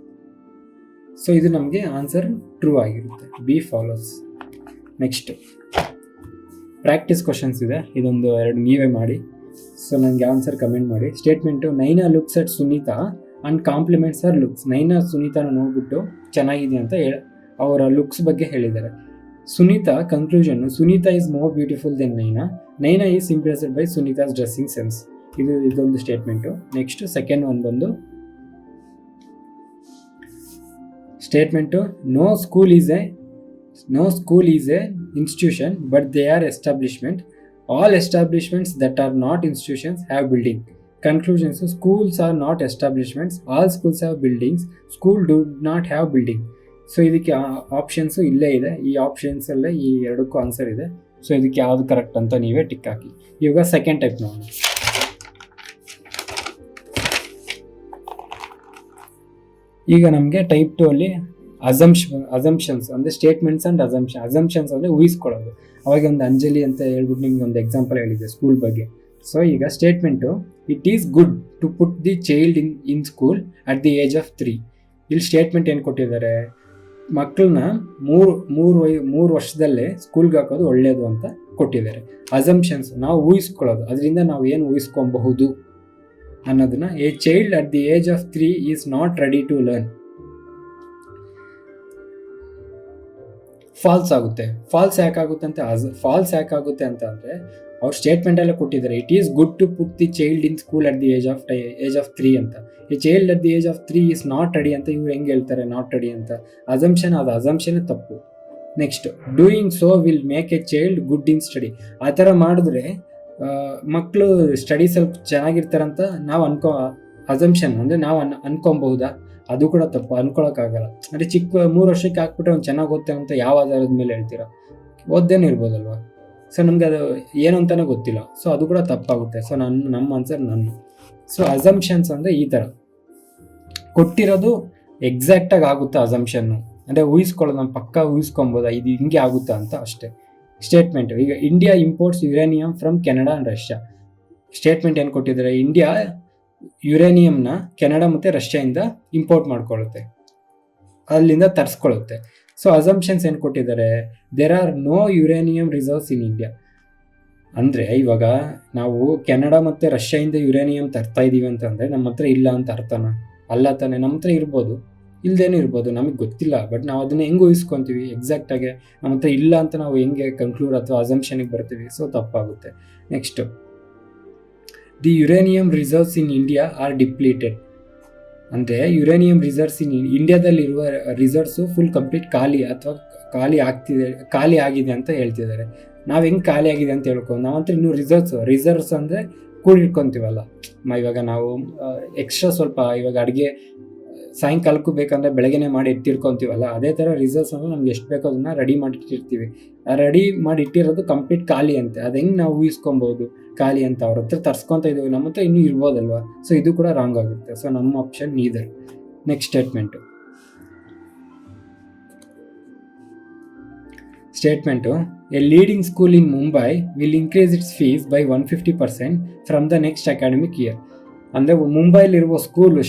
[SPEAKER 1] So ಇದು ನಮಗೆ ಆನ್ಸರ್ ಟ್ರೂ ಆಗಿರುತ್ತೆ. B follows. Next practice questions ಇದೆ, ಇದೊಂದು 2 ನೀವೇ ಮಾಡಿ. ಸೊ ನನಗೆ ಆನ್ಸರ್ ಕಮೆಂಟ್ ಮಾಡಿ. Statement, Naina looks at Sunita and compliments her looks. Naina ಸುನೀತಾನ ನೋಡ್ಬಿಟ್ಟು ಚೆನ್ನಾಗಿದೆ ಅಂತ ಅವರ ಲುಕ್ಸ್ ಬಗ್ಗೆ ಹೇಳಿದ್ದಾರೆ. Sunita conclusion, Sunita is more beautiful then Naina. Naina is impressed by Sunita's dressing sense. ಇದೊಂದು ಸ್ಟೇಟ್ಮೆಂಟು. ನೆಕ್ಸ್ಟ್ ಸೆಕೆಂಡ್ ಒನ್ ಬಂದು statement, no school is a institution but they are establishment. All establishments that are not institutions have building. Conclusions, schools are not establishments, all schools have buildings, school do not have building. So ಇದಕ್ಕೆ ಆಪ್ಷನ್ಸು ಇಲ್ಲೇ ಇದೆ, ಈ ಆಪ್ಷನ್ಸ್ ಅಲ್ಲೇ ಈ ಎರಡಕ್ಕೂ ಆನ್ಸರ್ ಇದೆ. ಸೊ ಇದಕ್ಕೆ ಯಾವುದು ಕರೆಕ್ಟ್ ಅಂತ ನೀವೇ ಟಿಕ್ ಹಾಕಿ. ಇವಾಗ ಸೆಕೆಂಡ್ ಟೈಪ್ ನೋಡೋಣ. ಈಗ ನಮಗೆ ಟೈಪ್ 2 ಅಲ್ಲಿ ಅಸಂಪ್ಷನ್ಸ್ ಅಂದರೆ ಸ್ಟೇಟ್ಮೆಂಟ್ಸ್ ಆ್ಯಂಡ್ ಅಸಂಪ್ಷನ್ಸ್ ಅಂದರೆ ಊಹಿಸ್ಕೊಳ್ಳೋದು. ಅವಾಗ ಒಂದು ಅಂಜಲಿ ಅಂತ ಹೇಳ್ಬಿಟ್ಟು ನಿಮ್ಗೆ ಒಂದು ಎಕ್ಸಾಂಪಲ್ ಹೇಳಿದೆ ಸ್ಕೂಲ್ ಬಗ್ಗೆ. ಸೊ ಈಗ statement, it is good to put the child in school at the age of 3. ಇಲ್ಲಿ ಸ್ಟೇಟ್ಮೆಂಟ್ ಏನು ಕೊಟ್ಟಿದ್ದಾರೆ, ಮಕ್ಕಳನ್ನ ಮೂರು ವರ್ಷದಲ್ಲೇ ಸ್ಕೂಲ್ಗೆ ಹಾಕೋದು ಒಳ್ಳೆಯದು ಅಂತ ಕೊಟ್ಟಿದ್ದಾರೆ. ಅಸಂಪ್ಷನ್ಸ್ ನಾವು ಊಹಿಸ್ಕೊಳ್ಳೋದು, ಅದರಿಂದ ನಾವು ಏನು ಊಹಿಸ್ಕೊಬಹುದು ಅನ್ನೋದನ್ನ. A child at the age of 3 is not ready to learn. False ಆಗುತ್ತೆ. ಫಾಲ್ಸ್ ಯಾಕಾಗುತ್ತೆ ಅಂತ ಅಂದರೆ ಅವ್ರ ಸ್ಟೇಟ್ಮೆಂಟಲ್ಲೇ ಕೊಟ್ಟಿದ್ದಾರೆ, it is good to put the child in school at the age of 3 ಅಂತ. ಈ child at the age of 3 is not ready ಅಂತ ಇವ್ರು ಹೆಂಗೆ ಹೇಳ್ತಾರೆ ನಾಟ್ ರೆಡಿ ಅಂತ? ಅಸಂಪ್ಷನ್ ತಪ್ಪು. Next, doing so will make a child good in study. ಆ ಥರ ಮಾಡಿದ್ರೆ ಮಕ್ಕಳು ಸ್ಟಡಿ ಸ್ವಲ್ಪ ಚೆನ್ನಾಗಿರ್ತಾರಂತ ನಾವು ಅಸಂಪ್ಷನ್ ಅಂದರೆ ನಾವು ಅನ್ಕೊಬಹುದಾ? ಅದು ಕೂಡ ತಪ್ಪು, ಅನ್ಕೊಳಕ್ಕಾಗಲ್ಲ. ಅಂದರೆ 3 ವರ್ಷಕ್ಕೆ ಹಾಕ್ಬಿಟ್ರೆ ಅವ್ನು ಚೆನ್ನಾಗಿ ಓದ್ತಾನೆ ಅಂತ ಯಾವ ಆಧಾರದ ಮೇಲೆ ಹೇಳ್ತೀರಾ? ಓದ್ದೇನೆ ಇರ್ಬೋದಲ್ವಾ? ಸೊ ನಮ್ಗೆ ಅದು ಏನು ಅಂತಲೇ ಗೊತ್ತಿಲ್ಲ. ಸೊ ಅದು ಕೂಡ ತಪ್ಪಾಗುತ್ತೆ. ಸೊ ನಮ್ಮ ಆನ್ಸರ್ ನನ್ನ. ಸೊ ಅಸಂಪ್ಷನ್ಸ್ ಅಂದರೆ ಈ ಥರ ಕೊಟ್ಟಿರೋದು ಎಕ್ಸಾಕ್ಟಾಗಿ ಆಗುತ್ತಾ ಅಸಂಪ್ಷನ್ನು, ಅಂದರೆ ಊಹಿಸ್ಕೊಳ್ಳೋದು, ನಮ್ಮ ಪಕ್ಕ ಊಹಿಸ್ಕೊಬೋದಾ ಇದು ಹಿಂಗೆ ಆಗುತ್ತಾ ಅಂತ ಅಷ್ಟೇ. ಸ್ಟೇಟ್ಮೆಂಟ್, ಈಗ India imports uranium from Canada and Russia. Statement ಏನು ಕೊಟ್ಟಿದ್ದಾರೆ, ಇಂಡಿಯಾ ಯುರೇನಿಯಂನ ಕೆನಡಾ ಮತ್ತು ರಷ್ಯಾದಿಂದ ಇಂಪೋರ್ಟ್ ಮಾಡ್ಕೊಳ್ಳುತ್ತೆ, ಅಲ್ಲಿಂದ ತರಿಸ್ಕೊಳ್ಳುತ್ತೆ. ಸೊ ಅಸಂಪ್ಷನ್ಸ್ ಏನು ಕೊಟ್ಟಿದ್ದಾರೆ, there are no uranium reserves in India. ಅಂದರೆ ಇವಾಗ ನಾವು ಕೆನಡಾ ಮತ್ತು ರಷ್ಯಾದಿಂದ ಯುರೇನಿಯಂ ತರ್ತಾ ಇದ್ದೀವಿ ಅಂತಂದರೆ ನಮ್ಮ ಹತ್ರ ಇಲ್ಲ ಅಂತ ಅರ್ಥನ? ಅಲ್ಲ ತಾನೆ, ನಮ್ಮ ಹತ್ರ ಇರ್ಬೋದು, ಇಲ್ಲದೇನೂ ಇರ್ಬೋದು, ನಮಗೆ ಗೊತ್ತಿಲ್ಲ. ಬಟ್ ನಾವು ಅದನ್ನು ಹೆಂಗೆ ಊಹಿಸ್ಕೊತೀವಿ ಎಕ್ಸಾಕ್ಟಾಗಿ? ನಮ್ಮ ಹತ್ರ ಇಲ್ಲ ಅಂತ ನಾವು ಹೆಂಗೆ ಕನ್ಕ್ಲೂಡ್ ಅಥವಾ ಅಸಂಪ್ಷನಿಗೆ ಬರ್ತೀವಿ? ಸೊ ತಪ್ಪಾಗುತ್ತೆ. Next, the uranium reserves in India are depleted. ಅಂದರೆ ಯುರೇನಿಯಂ ರಿಸರ್ವ್ಸ್ ಇಂಡಿಯಾದಲ್ಲಿರುವ ರಿಸರ್ವ್ಸು ಫುಲ್ ಕಂಪ್ಲೀಟ್ ಖಾಲಿ ಆಗಿದೆ ಅಂತ ಹೇಳ್ತಿದ್ದಾರೆ. ನಾವು ಹೆಂಗೆ ಖಾಲಿ ಆಗಿದೆ ಅಂತ ಹೇಳ್ಕೊಂಡು ನಾವು ಹತ್ರ ಇನ್ನೂ ರಿಸರ್ವ್ಸ್ ಅಂದರೆ ಕೂಡಿಟ್ಕೊತೀವಲ್ಲ. ಇವಾಗ ನಾವು ಎಕ್ಸ್ಟ್ರಾ ಸ್ವಲ್ಪ ಇವಾಗ ಅಡುಗೆ ಸಾಯಂಕಾಲಕ್ಕೂ ಬೇಕಂದರೆ ಬೆಳಗ್ಗೆನೇ ಮಾಡಿ ಇಟ್ಟಿರ್ಕೊತೀವಲ್ಲ, ಅದೇ ಥರ ರಿಸರ್ವ್ಸ್ ಅಂದರೆ ನಮ್ಗೆ ಎಷ್ಟು ಬೇಕೋ ಅದನ್ನು ರೆಡಿ ಮಾಡಿ ಇಟ್ಟಿರ್ತೀವಿ. ರೆಡಿ ಮಾಡಿ ಇಟ್ಟಿರೋದು ಕಂಪ್ಲೀಟ್ ಖಾಲಿ ಅಂತೆ. ಅದು ಹೆಂಗೆ ನಾವು ಊಹಿಸ್ಕೊಬೋದು ಖಾಲಿ ಅಂತ? ಅವ್ರ ಹತ್ರ ತರ್ಸ್ಕೊತಾ ಇದ್ದೀವಿ, ನಮ್ಮ ಹತ್ರ ಇನ್ನೂ ಇರ್ಬೋದಲ್ವಾ? ಸೊ ಇದು ಕೂಡ ರಾಂಗ್ ಆಗುತ್ತೆ. ಸೊ ನಮ್ಮ option neither. Next statement, A leading school in Mumbai will increase it's fees by 150% from the next academic year. ಅಂದರೆ ಮುಂಬೈಲಿರುವ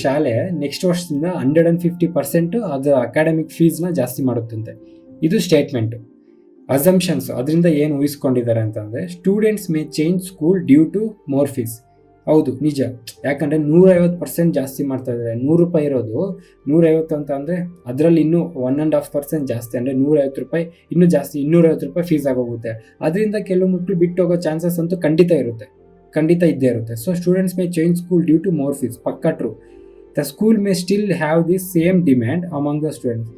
[SPEAKER 1] ಶಾಲೆ ನೆಕ್ಸ್ಟ್ ವರ್ಷದಿಂದ 150% ಅದರ ಅಕಾಡೆಮಿಕ್ ಫೀಸ್ನ ಜಾಸ್ತಿ ಮಾಡುತ್ತಂತೆ. ಇದು ಸ್ಟೇಟ್ಮೆಂಟು. ಅಸಂಪ್ಷನ್ಸ್ ಅದರಿಂದ ಏನು ಊಹಿಸ್ಕೊಂಡಿದ್ದಾರೆ ಅಂತಂದರೆ, students may change school due to more fees. ಹೌದು, ನಿಜ. ಯಾಕಂದರೆ 150% ಜಾಸ್ತಿ ಮಾಡ್ತಾ ಇದ್ದಾರೆ. ₹100 ಇರೋದು 150 ಅಂತ ಅಂದರೆ ಅದರಲ್ಲಿ ಇನ್ನೂ 1.5% ಜಾಸ್ತಿ, ಅಂದರೆ ₹150 ಇನ್ನೂ ಜಾಸ್ತಿ, ₹250 ಫೀಸ್ ಆಗೋಗುತ್ತೆ. ಅದರಿಂದ ಕೆಲವು ಮಕ್ಕಳು ಬಿಟ್ಟು ಹೋಗೋ ಚಾನ್ಸಸ್ ಅಂತೂ ಖಂಡಿತ ಇದ್ದೇ ಇರುತ್ತೆ. So students may change school due to more fees, ಪಕ್ಕಾ true. The school may still have the same demand among the students.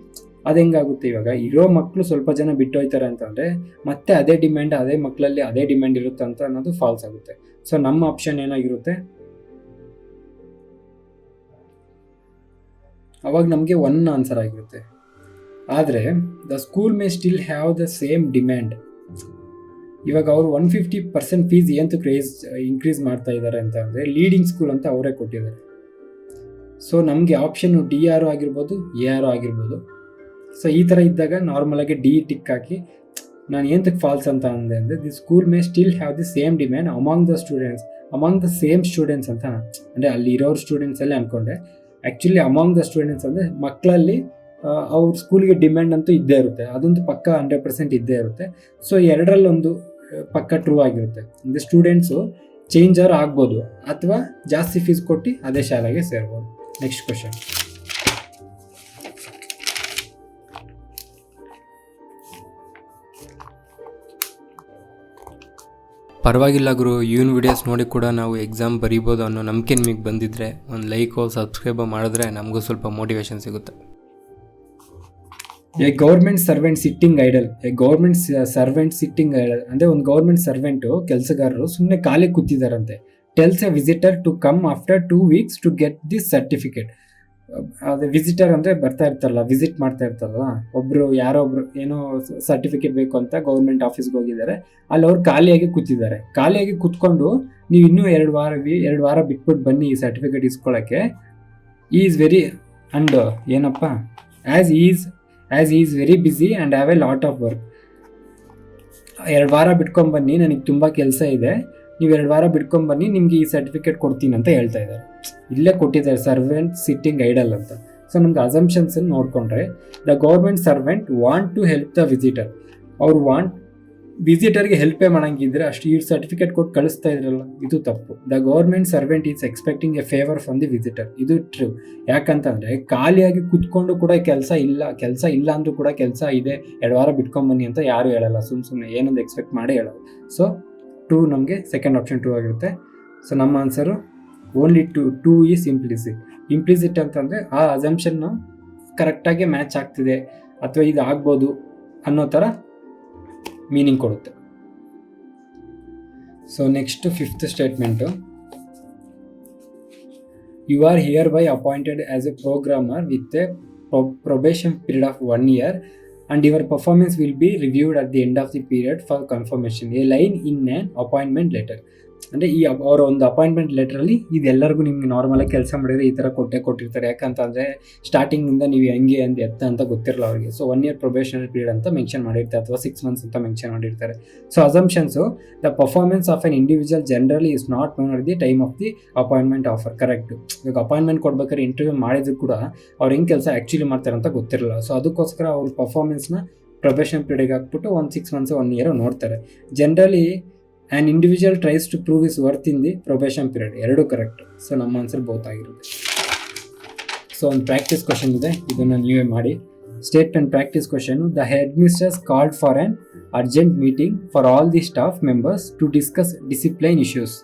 [SPEAKER 1] ಅದು ಹೆಂಗಾಗುತ್ತೆ, ಇವಾಗ ಇರೋ ಮಕ್ಕಳು ಸ್ವಲ್ಪ ಜನ ಬಿಟ್ಟು ಹೋಯ್ತಾರೆ ಅಂತಂದರೆ ಮತ್ತೆ ಅದೇ ಮಕ್ಕಳಲ್ಲಿ ಅದೇ ಡಿಮ್ಯಾಂಡ್ ಇರುತ್ತೆ ಅಂತ ಅನ್ನೋದು ಫಾಲ್ಸ್ ಆಗುತ್ತೆ. ಸೊ ನಮ್ಮ ಆಪ್ಷನ್ ಏನಾಗಿರುತ್ತೆ, ಅವಾಗ ನಮಗೆ 1 ಆನ್ಸರ್ ಆಗಿರುತ್ತೆ. ಆದರೆ the school may still have the same demand, ಇವಾಗ ಅವರು 150% ಫೀಸ್ ಏನಕ್ಕೆ ಇನ್ಕ್ರೀಸ್ ಮಾಡ್ತಾ ಇದ್ದಾರೆ ಅಂತ ಅಂದರೆ ಲೀಡಿಂಗ್ ಸ್ಕೂಲ್ ಅಂತ ಅವರೇ ಕೊಟ್ಟಿದ್ದಾರೆ. ಸೊ ನಮಗೆ ಆಪ್ಷನ್ನು ಡಿ ಆರ್ ಆಗಿರ್ಬೋದು, ಎ ಆರ್ ಆಗಿರ್ಬೋದು. ಸೊ ಈ ಥರ ಇದ್ದಾಗ ನಾರ್ಮಲಾಗಿ ಡಿ ಟಿಕ್ ಹಾಕಿ ನಾನು ಏನಕ್ಕೆ ಫಾಲ್ಸ್ ಅಂತ ಅಂದೆ ಅಂದರೆ the school may still have the same demand among the same students ಅಂತ, ಅಂದರೆ ಅಲ್ಲಿ ಇರೋರು ಸ್ಟೂಡೆಂಟ್ಸಲ್ಲೇ ಅಂದ್ಕೊಂಡೆ. ಆ್ಯಕ್ಚುಲಿ ಅಮಾಂಗ್ ದ ಸ್ಟೂಡೆಂಟ್ಸ್ ಅಂದರೆ ಮಕ್ಕಳಲ್ಲಿ ಅವ್ರ ಸ್ಕೂಲ್ಗೆ ಡಿಮ್ಯಾಂಡ್ ಅಂತೂ ಇದ್ದೇ ಇರುತ್ತೆ, ಅದಂತೂ ಪಕ್ಕ 100% ಇದ್ದೇ ಇರುತ್ತೆ. ಸೊ ಎರಡರಲ್ಲೊಂದು ಪಕ್ಕ ಟ್ರೂ ಆಗಿರುತ್ತೆ. ಅಂದರೆ ಸ್ಟೂಡೆಂಟ್ಸು ಚೇಂಜರ್ ಆಗ್ಬೋದು ಅಥವಾ ಜಾಸ್ತಿ ಫೀಸ್ ಕೊಟ್ಟು ಅದೇ ಶಾಲೆಗೆ ಸೇರ್ಬೋದು. Next question.
[SPEAKER 2] ಪರವಾಗಿಲ್ಲ ಗುರು, ಇವನ್ ವಿಡಿಯೋಸ್ ನೋಡಿ ಕೂಡ ನಾವು ಎಕ್ಸಾಮ್ ಬರೀಬೋದು ಅನ್ನೋ ನಂಬಿಕೆ ನಿಮಗೆ ಬಂದಿದ್ದರೆ ಒಂದು ಲೈಕೋ ಸಬ್ಸ್ಕ್ರೈಬ್ ಮಾಡಿದ್ರೆ ನಮಗೂ ಸ್ವಲ್ಪ ಮೋಟಿವೇಶನ್ ಸಿಗುತ್ತೆ.
[SPEAKER 1] A government servant sitting idle. ಅಂದರೆ ಒಂದು ಗೌರ್ಮೆಂಟ್ ಸರ್ವೆಂಟು ಕೆಲಸಗಾರರು ಸುಮ್ಮನೆ ಖಾಲಿ ಕೂತಿದ್ದಾರಂತೆ. Tells a visitor to come after 2 weeks to get this certificate. ಅದೇ ವಿಸಿಟರ್ ಅಂದರೆ ಬರ್ತಾ ಇರ್ತಾರಲ್ಲ, ವಿಸಿಟ್ ಮಾಡ್ತಾ ಇರ್ತಾರಲ್ಲ, ಯಾರೊಬ್ರು ಏನೋ ಸರ್ಟಿಫಿಕೇಟ್ ಬೇಕು ಅಂತ ಗೌರ್ಮೆಂಟ್ ಆಫೀಸ್ಗೆ ಹೋಗಿದ್ದಾರೆ. ಅಲ್ಲಿ ಅವ್ರು ಖಾಲಿಯಾಗಿ ಕೂತ್ಕೊಂಡು ನೀವು ಇನ್ನೂ 2 ವಾರ ಬಿಟ್ಬಿಟ್ಟು ಬನ್ನಿ ಈ ಸರ್ಟಿಫಿಕೇಟ್ ಇಸ್ಕೊಳ್ಳೋಕ್ಕೆ. ಈಸ್ ವೆರಿ ಅಂಡ್ ಏನಪ್ಪ as is very busy and have A lot of work. 2 ವಾರ ಬಿಟ್ಕೊಂಡ್ಬನ್ನಿ, ನನಗೆ ತುಂಬ ಕೆಲಸ ಇದೆ, ನೀವು 2 ವಾರ ಬಿಟ್ಕೊಂಡ್ಬನ್ನಿ, ನಿಮಗೆ ಈ ಸರ್ಟಿಫಿಕೇಟ್ ಕೊಡ್ತೀನಿ ಅಂತ ಹೇಳ್ತಾ ಇದ್ದಾರೆ. ಇಲ್ಲೇ ಕೊಟ್ಟಿದ್ದಾರೆ ಸರ್ವೆಂಟ್ ಸಿಟ್ಟಿಂಗ್ ಐಡಲ್ ಅಂತ. ಸೊ ನಮ್ಗೆ ಅಸಂಪ್ಷನ್ಸ್ ನೋಡಿಕೊಂಡ್ರೆ the government servant want to help the visitor. ಅವ್ರು ವಿಸಿಟರ್ಗೆ ಹೆಲ್ಪೇ ಮಾಡೋಂಗಿದ್ರೆ ಅಷ್ಟು ಈ ಸರ್ಟಿಫಿಕೇಟ್ ಕೊಟ್ಟು ಕಳಿಸ್ತಾ ಇದ್ರಲ್ಲ, ಇದು ತಪ್ಪು. The government servant is expecting A favour from the visitor. ಇದು ಟ್ರೂ. ಯಾಕಂತಂದರೆ ಖಾಲಿಯಾಗಿ ಕುತ್ಕೊಂಡು ಕೂಡ ಕೆಲಸ ಇಲ್ಲ ಅಂದರೂ ಕೂಡ ಕೆಲಸ ಇದೆ, 2 ವಾರ ಬಿಟ್ಕೊಂಬನ್ನಿ ಅಂತ ಯಾರು ಹೇಳಲ್ಲ, ಸುಮ್ಮನೆ ಏನೊಂದು ಎಕ್ಸ್ಪೆಕ್ಟ್ ಮಾಡೇ ಹೇಳೋದು. ಸೊ ಟ್ರೂ, ನಮಗೆ ಸೆಕೆಂಡ್ ಆಪ್ಷನ್ ಟ್ರೂ ಆಗಿರುತ್ತೆ. ಸೊ ನಮ್ಮ answer only two is implicit ಅಂತಂದರೆ ಆ ಅಸಂಪ್ಷನ್ನು ಕರೆಕ್ಟಾಗಿ ಮ್ಯಾಚ್ ಆಗ್ತಿದೆ ಅಥವಾ ಇದು ಆಗ್ಬೋದು ಅನ್ನೋ ಥರ ಮೀನಿಂಗ್ ಕೊಡುತ್ತೆ. So next 5th statement. You are hereby appointed as a programmer with a probation period of 1 year and your performance will be reviewed at the end of the period for confirmation. A line in an appointment letter. ಅಂದರೆ ಅವರ ಒಂದು ಅಪಾಯಿಂಟ್ಮೆಂಟ್ ಲೆಟ್ರಲ್ಲಿ ಇದೆಲ್ಲರಿಗೂ ನಿಮ್ಗೆ ನಾರ್ಮಲಾಗಿ ಕೆಲಸ ಮಾಡಿದರೆ ಈ ಥರ ಕೊಟ್ಟಿರ್ತಾರೆ. ಯಾಕಂತಂದರೆ ಸ್ಟಾರ್ಟಿಂಗಿಂದ ನೀವು ಹೆಂಗೆ ಅಂತ ಗೊತ್ತಿರಲ್ಲ ಅವರಿಗೆ. ಸೊ 1 year ಪ್ರೊಬೇಷನರಿ ಪೀರಿಯಡ್ ಅಂತ ಮೆನ್ಷನ್ ಮಾಡಿರ್ತಾರೆ ಅಥವಾ 6 months ಅಂತ ಮೆನ್ಷನ್ ಮಾಡಿರ್ತಾರೆ. So assumptions the performance of an individual generally is not known at the time of the appointment offer. Correct. ಇವಾಗ ಅಪಾಯಿಂಟ್ಮೆಂಟ್ ಕೊಡ್ಬೇಕಾದ್ರೆ ಇಂಟರ್ವ್ಯೂ ಮಾಡಿದ್ರು ಕೂಡ ಅವ್ರು ಹೆಂಗೆ ಕೆಲಸ ಆ್ಯಕ್ಚುಲಿ ಮಾಡ್ತಾರೆ ಅಂತ ಗೊತ್ತಿರಲ್ಲ. ಸೊ ಅದಕ್ಕೋಸ್ಕರ ಅವ್ರ ಪರ್ಫಾರ್ಮೆನ್ಸ್ನ ಪ್ರೊಬೇಷನ್ ಪೀರಿಯಡ್ಗೆ ಹಾಕ್ಬಿಟ್ಟು 6 months 1 year ನೋಡ್ತಾರೆ. Generally an individual tries to prove his worth in the probation period. ಎರಡೂ ಕರೆಕ್ಟ್. ಸೊ ನಮ್ಮ ಆನ್ಸರ್ ಬೋತ್ ಆಗಿರುತ್ತೆ. ಸೊ ಒಂದು ಪ್ರಾಕ್ಟೀಸ್ ಕ್ವಶನ್ ಇದೆ, ಇದನ್ನು ನೀವೇ ಮಾಡಿ. Statement practice question. The headmistress called for an urgent meeting for all the staff members to discuss discipline issues.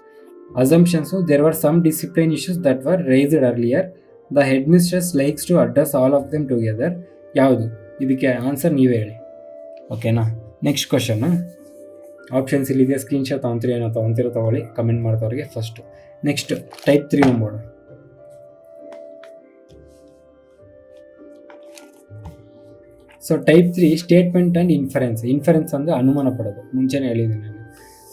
[SPEAKER 1] Assumptions. There were some discipline issues that were raised earlier. The headmistress likes to address all of them together. ಯಾವುದು? ಇದಕ್ಕೆ ಆನ್ಸರ್ ನೀವೇ ಹೇಳಿ. ಓಕೆನಾ? Next question. ಆಪ್ಷನ್ಸ್ ಇಲ್ಲಿದೆ, ಸ್ಕ್ರೀನ್ಶಾಟ್ ತೊಗೊಳ್ಳಿ, ಕಮೆಂಟ್ ಮಾಡ್ತವ್ರಿಗೆ ಫಸ್ಟು. ನೆಕ್ಸ್ಟ್ ಟೈಪ್ 3 ನೋಡೋಣ. So type 3 statement and inference ಅಂದರೆ ಅನುಮಾನ ಪಡೋದು, ಮುಂಚೆನೇ ಹೇಳಿದ್ದೀನಿ ನಾನು.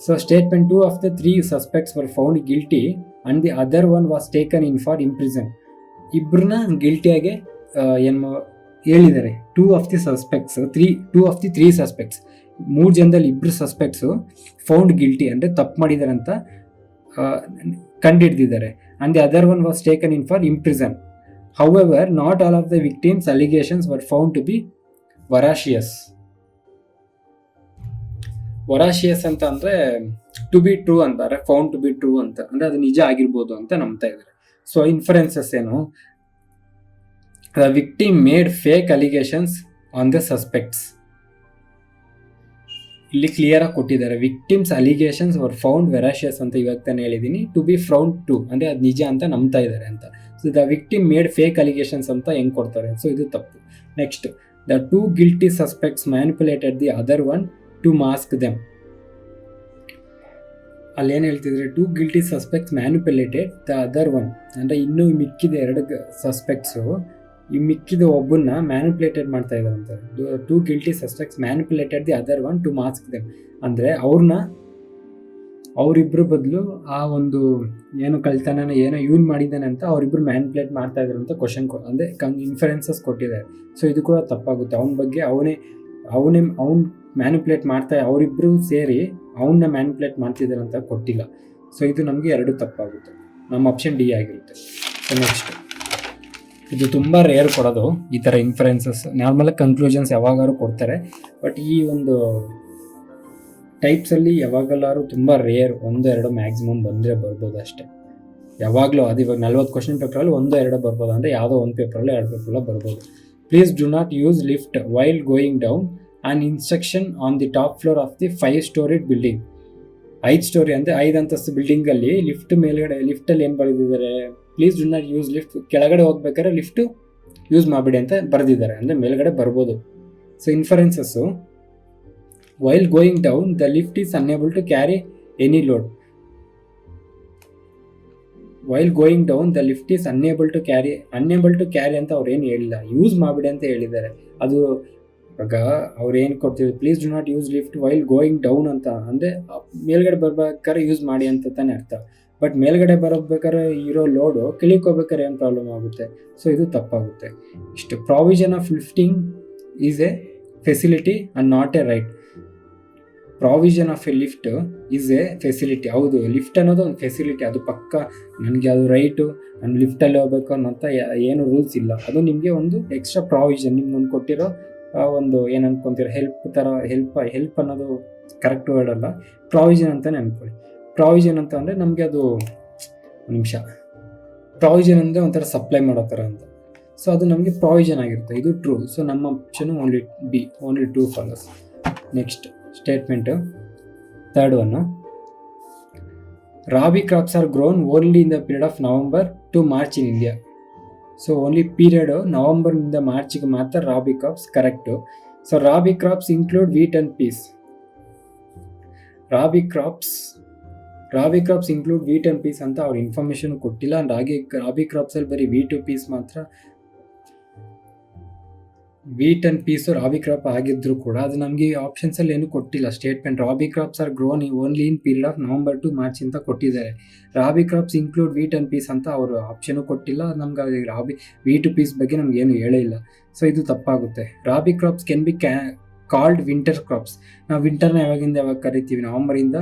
[SPEAKER 1] So statement 2 of the 3 suspects were found guilty and the other one was taken in for imprison. ಇಬ್ಬರನ್ನ ಗಿಲ್ಟಿಯಾಗೆ ಹೇಳಿದ್ದಾರೆ. 2 of the 3 suspects, 3 ಜನದಲ್ಲಿ 2 ಸಸ್ಪೆಕ್ಟ್ಸು ಫೌಂಡ್ ಗಿಲ್ಟಿ ಅಂದರೆ ತಪ್ಪು ಮಾಡಿದ್ದಾರೆ ಅಂತ ಕಂಡುಹಿಡಿದಿದ್ದಾರೆ. And the other one was taken in for imprison. However not all of the victims allegations were found to be veracious ಅಂತ ಅಂದರೆ ಟು ಬಿ ಟ್ರೂ ಅಂತಾರೆ, ಫೌಂಡ್ ಟು ಬಿ ಟ್ರೂ ಅಂತ ಅಂದರೆ ಅದು ನಿಜ ಆಗಿರ್ಬೋದು ಅಂತ ನಂಬ್ತಾ ಇದ್ದಾರೆ. ಸೊ ಇನ್ಫರೆನ್ಸಸ್ ಏನು? The victim made fake allegations on the suspects. ಇಲ್ಲಿ ಕ್ಲಿಯರಾಗಿ ಕೊಟ್ಟಿದ್ದಾರೆ. Victims allegations were found veracious ಅಂತ ಇವಾಗ ತಾನೇ ಹೇಳಿದ್ದೀನಿ. ಟು ಬಿ ಫೌಂಡ್ ಟ್ರೂ ಅಂದರೆ ಅದು ನಿಜ ಅಂತ ನಂಬ್ತಾ ಇದ್ದಾರೆ ಅಂತ. So the victim made fake allegations ಅಂತ ಹೆಂಗೆ ಕೊಡ್ತಾರೆ? ಸೊ ಇದು ತಪ್ಪು. Next, the 2 guilty suspects manipulated the other one to mask them. ಅಲ್ಲೇನು ಹೇಳ್ತಿದ್ರೆ, 2 guilty suspects manipulated the other one ಅಂದರೆ ಇನ್ನೂ ಮಿಕ್ಕಿದ 2 ಸಸ್ಪೆಕ್ಟ್ಸು ಈ ಮಿಕ್ಕಿದ ಒಬ್ಬನ್ನ ಮ್ಯಾನಿಪುಲೇಟೆಡ್ ಮಾಡ್ತಾ ಇದ್ದಾರಂತೆ. 2 guilty suspects manipulated the other one to mask them. ಅಂದರೆ ಅವರಿಬ್ಬರು ಬದಲು ಆ ಒಂದು ಏನು ಕಳ್ತನನ ಏನೋ ಯೂನ್ ಮಾಡಿದ್ದಾನೆ ಅಂತ ಅವರಿಬ್ಬರು ಮ್ಯಾನಿಪುಲೇಟ್ ಮಾಡ್ತಾ ಇದ್ದಾರೆ ಅಂತ ಕ್ವಶನ್ ಅಂದರೆ ಇನ್ಫರೆನ್ಸಸ್ ಕೊಟ್ಟಿದ್ದಾರೆ. ಸೊ ಇದು ಕೂಡ ತಪ್ಪಾಗುತ್ತೆ. ಅವನ ಬಗ್ಗೆ ಅವನೇ ಮ್ಯಾನಿಪುಲೇಟ್ ಅವರಿಬ್ಬರು ಸೇರಿ ಅವನ್ನ ಮ್ಯಾನಿಪುಲೇಟ್ ಮಾಡ್ತಿದ್ದಾರೆ ಅಂತ ಕೊಟ್ಟಿಲ್ಲ. ಸೊ ಇದು ನಮಗೆ 2 ತಪ್ಪಾಗುತ್ತೆ. ನಮ್ಮ ಆಪ್ಷನ್ ಡಿ ಆಗಿರುತ್ತೆ. ಸೊ ನೆಕ್ಸ್ಟ್, ಇದು ತುಂಬ ರೇರ್ ಕೊಡೋದು ಈ ಥರ ಇನ್ಫರೆನ್ಸಸ್. ನಾರ್ಮಲಾಗಿ ಕನ್ಕ್ಲೂಷನ್ಸ್ ಯಾವಾಗಾದ್ರು ಕೊಡ್ತಾರೆ, ಬಟ್ ಈ ಒಂದು ಟೈಪ್ಸಲ್ಲಿ ಯಾವಾಗಲಾರು ತುಂಬ ರೇರ್, 1-2 ಮ್ಯಾಕ್ಸಿಮಮ್ ಬಂದರೆ ಬರ್ಬೋದು ಅಷ್ಟೇ. ಯಾವಾಗಲೂ ಅದು ಇವಾಗ 40 ಕ್ವಶನ್ ಪೇಪರಲ್ಲಿ 1-2 ಬರ್ಬೋದು, ಅಂದರೆ ಯಾವುದೋ ಒಂದು ಪೇಪರಲ್ಲೋ 2 ಪೇಪರಲ್ಲೋ ಬರ್ಬೋದು. Please do not use lift while going down an instruction on the top floor of the 5 storied building. 5 storey ಅಂದರೆ 5 ಅಂತಸ್ತು ಬಿಲ್ಡಿಂಗಲ್ಲಿ ಲಿಫ್ಟಲ್ಲಿ ಏನು ಬರೆದಿದ್ದಾರೆ, please do not use lift, ಕೆಳಗಡೆ ಹೋಗ್ಬೇಕಾದ್ರೆ ಲಿಫ್ಟು ಯೂಸ್ ಮಾಡಿಬಿಡಿ ಅಂತ ಬರೆದಿದ್ದಾರೆ, ಅಂದರೆ ಮೇಲ್ಗಡೆ ಬರ್ಬೋದು. So inferences, while going down the lift is unable to carry any load. While going down the lift is unable to carry ಅಂತ ಅವ್ರು ಏನು ಹೇಳಿಲ್ಲ, ಯೂಸ್ ಮಾಡಿಬಿಡಿ ಅಂತ ಹೇಳಿದ್ದಾರೆ. ಅದು ಇವಾಗ ಅವ್ರು ಏನು ಕೊಡ್ತಿದ್ರು, please do not use lift while going down ಅಂತ ಅಂದರೆ ಮೇಲ್ಗಡೆ ಬರ್ಬೇಕಾದ್ರೆ ಯೂಸ್ ಮಾಡಿ ಅಂತ ತಾನೇ ಅರ್ಥ. ಬಟ್ ಮೇಲ್ಗಡೆ ಬರಬೇಕಾದ್ರೆ ಇರೋ ಲೋಡು ಹೋಗ್ಬೇಕಾದ್ರೆ ಏನು ಪ್ರಾಬ್ಲಮ್ ಆಗುತ್ತೆ. ಸೊ ಇದು ತಪ್ಪಾಗುತ್ತೆ. ಇಷ್ಟು provision of lifting is A facility and not A right. Provision of A lift is A facility. ಹೌದು, ಲಿಫ್ಟ್ ಅನ್ನೋದು ಒಂದು ಫೆಸಿಲಿಟಿ, ಅದು ಪಕ್ಕ ನನಗೆ ಅದು ರೈಟು, ನಾನು ಲಿಫ್ಟಲ್ಲಿ ಹೋಗ್ಬೇಕು ಅನ್ನೋಂಥ ಏನು ರೂಲ್ಸ್ ಇಲ್ಲ. ಅದು ನಿಮಗೆ ಒಂದು ಎಕ್ಸ್ಟ್ರಾ ಪ್ರಾವಿಷನ್, ನಿಮ್ಗೊಂದು ಕೊಟ್ಟಿರೋ ಒಂದು ಏನು ಅನ್ಕೊತೀರ, ಹೆಲ್ಪ್ ಅನ್ನೋದು ಕರೆಕ್ಟ್ ವರ್ಡ್ ಅಲ್ಲ, ಪ್ರಾವಿಷನ್ ಅಂತಲೇ ಅನ್ಕೊಳ್ಳಿ. ಪ್ರಾವಿಷನ್ ಅಂತ ಅಂದರೆ ನಮಗೆ ಅದು ಪ್ರಾವಿಷನ್ ಅಂದರೆ ಒಂಥರ ಸಪ್ಲೈ ಮಾಡೋ ಥರ ಅಂತ. ಸೊ ಅದು ನಮಗೆ ಪ್ರಾವಿಷನ್ ಆಗಿರುತ್ತೆ, ಇದು ಟ್ರೂ. ಸೊ ನಮ್ಮ option only B, only 2 follows. Next statement, 3rd one, rabi crops are grown only in the period of November to March in India. So only period ನವಂಬರ್ನಿಂದ ಮಾರ್ಚಿಗೆ ಮಾತ್ರ rabi crops, correct. So rabi crops include wheat and peas. Rabi crops include wheat and peas ಅಂತ ಅವ್ರು ಇನ್ಫಾರ್ಮೇಷನ್ ಕೊಟ್ಟಿಲ್ಲ. ರಾಬಿ ಕ್ರಾಪ್ಸಲ್ಲಿ ಬರೀ ವೀಟು ಪೀಸ್ ಮಾತ್ರ, wheat and peas rabi crop ಆಗಿದ್ರು ಕೂಡ ಅದು ನಮಗೆ ಆಪ್ಷನ್ಸಲ್ಲಿ ಏನು ಕೊಟ್ಟಿಲ್ಲ. Statement rabi crops are grown only in period of November to March ಅಂತ ಕೊಟ್ಟಿದ್ದಾರೆ. Rabi crops include wheat and peas ಅಂತ ಅವರು ಆಪ್ಷನು ಕೊಟ್ಟಿಲ್ಲ. ನಮ್ಗೆ ವೀಟು ಪೀಸ್ ಬಗ್ಗೆ ನಮ್ಗೆ ಏನು ಹೇಳೇ ಇಲ್ಲ. ಸೊ ಇದು ತಪ್ಪಾಗುತ್ತೆ. Rabi crops can be called winter crops. ನಾವು ವಿಂಟರ್ನ ಯಾವಾಗ ಕರಿತೀವಿ, ನವಂಬರಿಂದ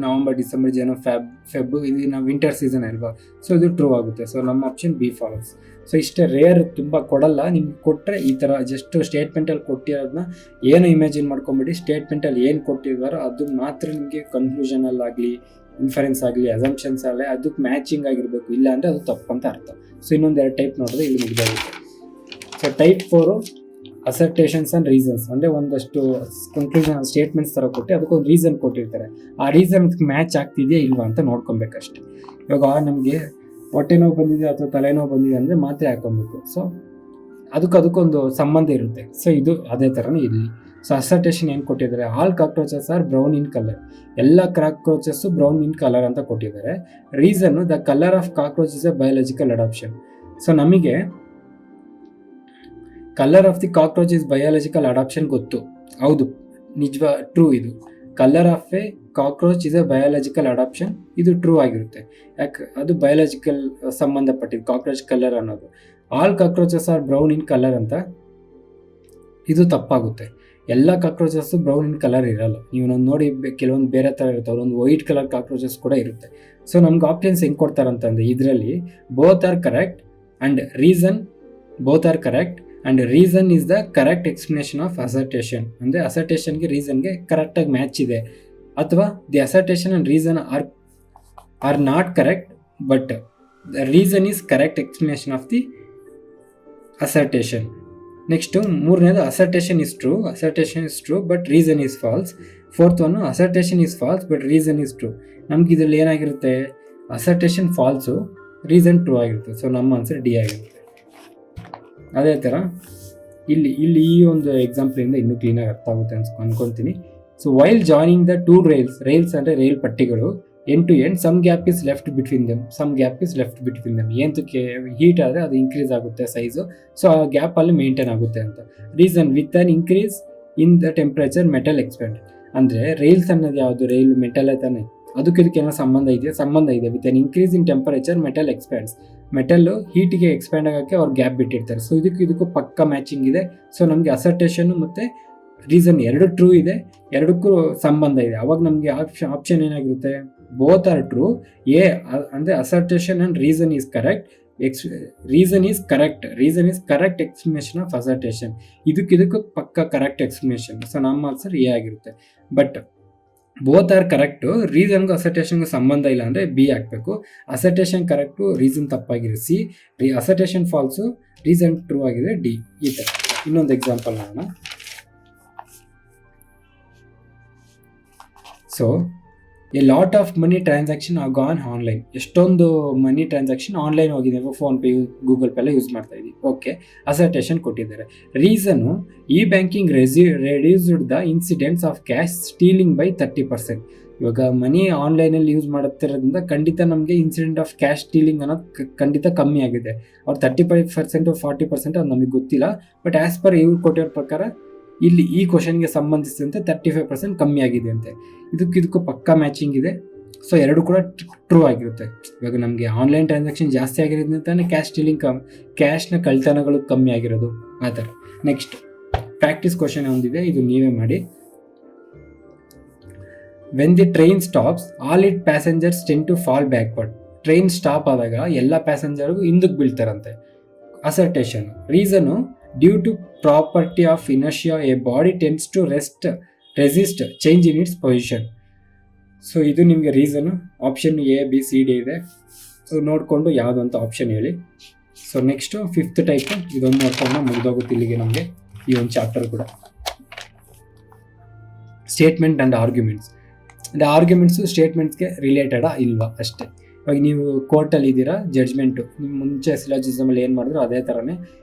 [SPEAKER 1] ನವಂಬರ್, ಡಿಸೆಂಬರ್, ಜನವರಿ, ಫೆಬ್ ಇದು ನಾವು ವಿಂಟರ್ ಸೀಸನ್ ಅಲ್ವಾ. ಸೊ ಇದು ಟ್ರೂ ಆಗುತ್ತೆ. ಸೊ ನಮ್ಮ ಆಪ್ಷನ್ ಬಿ ಫಾಲೋಸ್. ಸೊ ಇಷ್ಟೇ, ರೇರ್ ತುಂಬ ಕೊಡಲ್ಲ. ನಿಮ್ಗೆ ಕೊಟ್ಟರೆ ಈ ಥರ ಜಸ್ಟ್ ಸ್ಟೇಟ್ಮೆಂಟಲ್ಲಿ ಕೊಟ್ಟಿರೋದನ್ನ ಏನು ಇಮ್ಯಾಜಿನ್ ಮಾಡ್ಕೊಂಬಿಡಿ. ಸ್ಟೇಟ್ಮೆಂಟಲ್ಲಿ ಏನು ಕೊಟ್ಟಿದ್ದಾರೋ ಅದು ಮಾತ್ರ ನಿಮಗೆ ಕನ್ಕ್ಲೂಷನಲ್ಲಾಗಲಿ, ಇನ್ಫರೆನ್ಸ್ ಆಗಲಿ, ಅಸಂಪ್ಷನ್ಸ್ ಆಗಲಿ ಅದಕ್ಕೆ ಮ್ಯಾಚಿಂಗ್ ಆಗಿರಬೇಕು. ಇಲ್ಲ ಅಂದರೆ ಅದು ತಪ್ಪಂತ ಅರ್ಥ. ಸೊ ಇನ್ನೊಂದು 2 ಟೈಪ್ ನೋಡಿದ್ರೆ ಇಲ್ಲಿ ಮುಗಿದೋಗುತ್ತೆ. So type 4 assertions and reasons. ಅಂದರೆ ಒಂದಷ್ಟು ಕನ್ಕ್ಲೂಷನ್ ಸ್ಟೇಟ್ಮೆಂಟ್ಸ್ ಥರ ಕೊಟ್ಟು ಅದಕ್ಕೊಂದು ರೀಸನ್ ಕೊಟ್ಟಿರ್ತಾರೆ. ಆ ರೀಸನ್ ಮ್ಯಾಚ್ ಆಗ್ತಿದೆಯಾ ಇಲ್ವಾ ಅಂತ ನೋಡ್ಕೊಬೇಕಷ್ಟೆ. ಇವಾಗ ನಮಗೆ ಹೊಟ್ಟೆ ನೋವು ಬಂದಿದೆ ಅಥವಾ ತಲೆನೋವು ಬಂದಿದೆ ಅಂದರೆ ಮಾತ್ರೆ ಹಾಕೊಬೇಕು. ಸೊ ಅದಕ್ಕೊಂದು ಸಂಬಂಧ ಇರುತ್ತೆ. ಸೊ ಇದು ಅದೇ ಥರನೇ ಇಲ್ಲಿ. ಸೊ ಅಸರ್ಟೇಷನ್ ಏನು ಕೊಟ್ಟಿದ್ದಾರೆ, all cockroaches are brown in colour. ಎಲ್ಲ ಕಾಕ್ರೋಚಸ್ಸು ಬ್ರೌನ್ ಇನ್ ಕಲರ್ ಅಂತ ಕೊಟ್ಟಿದ್ದಾರೆ. Reason, the colour of cockroach is a biological adaptation. So ನಮಗೆ colour of the cockroach is biological adaptation ಗೊತ್ತು, ಹೌದು, ಟ್ರೂ. ಇದು colour of a cockroach is a biological adaptation, ಇದು ಟ್ರೂ ಆಗಿರುತ್ತೆ. ಯಾಕೆ, ಅದು ಬಯಾಲಜಿಕಲ್ ಸಂಬಂಧಪಟ್ಟಿದ್ದು ಕಾಕ್ರೋಚ್ ಕಲರ್ ಅನ್ನೋದು. All cockroaches are brown in colour ಅಂತ, ಇದು ತಪ್ಪಾಗುತ್ತೆ. ಎಲ್ಲ ಕಾಕ್ರೋಚಸ್ಸು ಬ್ರೌನ್ ಇನ್ ಕಲರ್ ಇರಲ್ಲ. ನೀವು ನಾನು ನೋಡಿ ಕೆಲವೊಂದು ಬೇರೆ ಥರ ಇರುತ್ತೆ, ಅವರೊಂದು ವೈಟ್ ಕಲರ್ ಕಾಕ್ರೋಚಸ್ ಕೂಡ ಇರುತ್ತೆ. ಸೊ ನಮ್ಗೆ ಆಪ್ಷನ್ಸ್ ಹೆಂಗೆ ಕೊಡ್ತಾರಂತಂದರೆ ಇದರಲ್ಲಿ both are correct and reason is the correct explanation of assertion. ಅಂದರೆ ಅಸರ್ಟೇಷನ್ಗೆ ರೀಸನ್ಗೆ ಕರೆಕ್ಟಾಗಿ ಮ್ಯಾಚ್ ಇದೆ, ಅಥವಾ the assertion and reason are not correct but the reason is correct explanation of the assertion. Next 3ನೇದು assertion is true but reason is false. 4th one assertion is false but reason is true. ನಮ್ಗೆ ಇದರಲ್ಲಿ ಏನಾಗಿರುತ್ತೆ, ಅಸರ್ಟೇಷನ್ ಫಾಲ್ಸು, ರೀಸನ್ ಟ್ರೂ ಆಗಿರುತ್ತೆ. ಸೊ ನಮ್ಮ ಆನ್ಸರ್ ಡಿ ಆಗಿರುತ್ತೆ. ಅದೇ ಥರ ಇಲ್ಲಿ ಈ ಒಂದು ಎಕ್ಸಾಂಪಲಿಂದ ಇನ್ನೂ ಕ್ಲೀನಾಗಿ ಅರ್ಥ ಆಗುತ್ತೆ ಅನ್ಕೊತೀನಿ. So while joining the 2 rails ಅಂದರೆ ರೈಲ್ ಪಟ್ಟಿಗಳು, end to end some gap is left between them ಏನಕ್ಕೆ ಹೀಟ್ ಆದರೆ ಅದು ಇನ್ಕ್ರೀಸ್ ಆಗುತ್ತೆ ಸೈಜು, ಸೊ ಆ ಗ್ಯಾಪಲ್ಲಿ ಮೇಂಟೈನ್ ಆಗುತ್ತೆ ಅಂತ. Reason with an increase in the temperature metal expand. ಅಂದರೆ ರೈಲ್ಸ್ ಅನ್ನೋದು ಯಾವುದು, ರೈಲ್ ಮೆಟಲ್ ತಾನೆ, ಇದಕ್ಕೇನೋ ಸಂಬಂಧ ಇದೆ. With an increase in temperature metal expands. Metal ಹೀಟಿಗೆ ಎಕ್ಸ್ಪ್ಯಾಂಡ್ ಆಗೋಕ್ಕೆ ಅವ್ರು ಗ್ಯಾಪ್ ಬಿಟ್ಟಿರ್ತಾರೆ. ಸೊ ಇದಕ್ಕೂ ಪಕ್ಕ ಮ್ಯಾಚಿಂಗ್ ಇದೆ. ಸೊ ನಮಗೆ ಅಸರ್ಟೇಷನ್ನು ಮತ್ತು ರೀಸನ್ ಎರಡು ಟ್ರೂ ಇದೆ, ಎರಡಕ್ಕೂ ಸಂಬಂಧ ಇದೆ. ಅವಾಗ ನಮಗೆ ಆಪ್ಷನ್ ಏನಾಗಿರುತ್ತೆ, ಬೋತ್ ಆರ್ ಟ್ರೂ. ಅಂದರೆ assertion and reason is correct, reason is correct explanation of assertion. ಇದಕ್ಕೂ ಪಕ್ಕ ಕರೆಕ್ಟ್ ಎಕ್ಸ್ಪ್ಲನೇಷನ್. ಸೊ ನಮ್ಮ ಆನ್ಸರ್ ಎ ಆಗಿರುತ್ತೆ. ಬಟ್ ಬೋತ್ ಆರ್ ಕರೆಕ್ಟು, ರೀಸನ್ಗೂ ಅಸರ್ಟೇಷನ್ಗೂ ಸಂಬಂಧ ಇಲ್ಲ ಅಂದರೆ ಬಿ ಹಾಕಬೇಕು. ಅಸರ್ಟೇಷನ್ ಕರೆಕ್ಟು, ರೀಸನ್ ತಪ್ಪಾಗಿದೆ C. Assertion false, reason true ಆಗಿದೆ ಡಿ. ಈ ಥರ ಇನ್ನೊಂದು ಎಕ್ಸಾಂಪಲ್ ನೋಡೋಣ. So a lot of money transaction are gone online. ಎಷ್ಟೊಂದು ಮನಿ ಟ್ರಾನ್ಸಾಕ್ಷನ್ ಆನ್ಲೈನ್ ಹೋಗಿದೆ, ಫೋನ್ಪೇ, ಗೂಗಲ್ ಪೇ ಎಲ್ಲ ಯೂಸ್ ಮಾಡ್ತಾ ಇದ್ದೀವಿ. ಓಕೆ, ಅಸರ್ಟೇಷನ್ ಕೊಟ್ಟಿದ್ದಾರೆ. Reason E banking reduced the incidents of cash stealing by 30%. ಇವಾಗ ಮನಿ ಆನ್ಲೈನಲ್ಲಿ ಯೂಸ್ ಮಾಡುತ್ತಿರೋದ್ರಿಂದ ಖಂಡಿತ ನಮಗೆ ಇನ್ಸಿಡೆಂಟ್ ಆಫ್ ಕ್ಯಾಶ್ ಸ್ಟೀಲಿಂಗ್ ಅನ್ನೋದು ಖಂಡಿತ ಕಮ್ಮಿ ಆಗಿದೆ. ಅವ್ರು 35% 40% ಅದು ನಮಗೆ ಗೊತ್ತಿಲ್ಲ. ಬಟ್ ಆ್ಯಸ್ ಪರ್ ಇವ್ರು ಕೊಟ್ಟಿರೋ ಪ್ರಕಾರ ಇಲ್ಲಿ ಈ ಕ್ವಶನ್ಗೆ ಸಂಬಂಧಿಸಿದಂತೆ 35% ಕಮ್ಮಿ ಆಗಿದೆ ಅಂತೆ. ಇದಕ್ಕೂ ಪಕ್ಕಾ ಮ್ಯಾಚಿಂಗ್ ಇದೆ. ಸೊ ಎರಡು ಕೂಡ ಟ್ರೂ ಆಗಿರುತ್ತೆ. ಇವಾಗ ನಮಗೆ ಆನ್ಲೈನ್ ಟ್ರಾನ್ಸಾಕ್ಷನ್ ಜಾಸ್ತಿ ಆಗಿರೋದ್ರಿಂದ ತಾನೇ ಕ್ಯಾಶ್ ಸ್ಟೀಲಿಂಗ್ ಕ್ಯಾಶ್ನ ಕಳ್ತನಗಳು ಕಮ್ಮಿ ಆಗಿರೋದು ಆ ಥರ. ನೆಕ್ಸ್ಟ್ ಪ್ರಾಕ್ಟೀಸ್ ಕ್ವಶನ್ ಒಂದಿದೆ, ಇದು ನೀವೇ ಮಾಡಿ. When the train stops all it passengers tend to fall backward. Train stop ಆದಾಗ ಎಲ್ಲ ಪ್ಯಾಸೆಂಜರ್ಗೂ ಹಿಂದಕ್ಕೆ ಬೀಳ್ತಾರಂತೆ. Assertion reason due to property of inertia a body tends to resist change in its position. So ಇದು ನಿಮಗೆ reason. Option A B C D ಇದೆ. ಸೊ ನೋಡಿಕೊಂಡು ಯಾವುದು ಅಂತ ಆಪ್ಷನ್ ಹೇಳಿ. ಸೊ ನೆಕ್ಸ್ಟು 5th ಟೈಪು, ಇದೊಂದು ನೋಡ್ಕೊಂಡು ಮುಗಿದೋಗುತ್ತೆ ಇಲ್ಲಿಗೆ ನಮಗೆ ಈ ಒಂದು ಚಾಪ್ಟರ್ ಕೂಡ. Statement and arguments. ಅಂದರೆ ಆರ್ಗ್ಯುಮೆಂಟ್ಸು ಸ್ಟೇಟ್ಮೆಂಟ್ಸ್ಗೆ ರಿಲೇಟೆಡಾ ಇಲ್ವಾ ಅಷ್ಟೇ. ಇವಾಗ ನೀವು ಕೋರ್ಟಲ್ಲಿ ಇದ್ದೀರಾ, ಜಡ್ಜ್ಮೆಂಟು ನಿಮ್ಮ ಮುಂಚೆ ಸಿಲಾಜಿಸಮಲ್ಲಿ ಏನು ಮಾಡಿದ್ರು ಅದೇ ಥರನೇ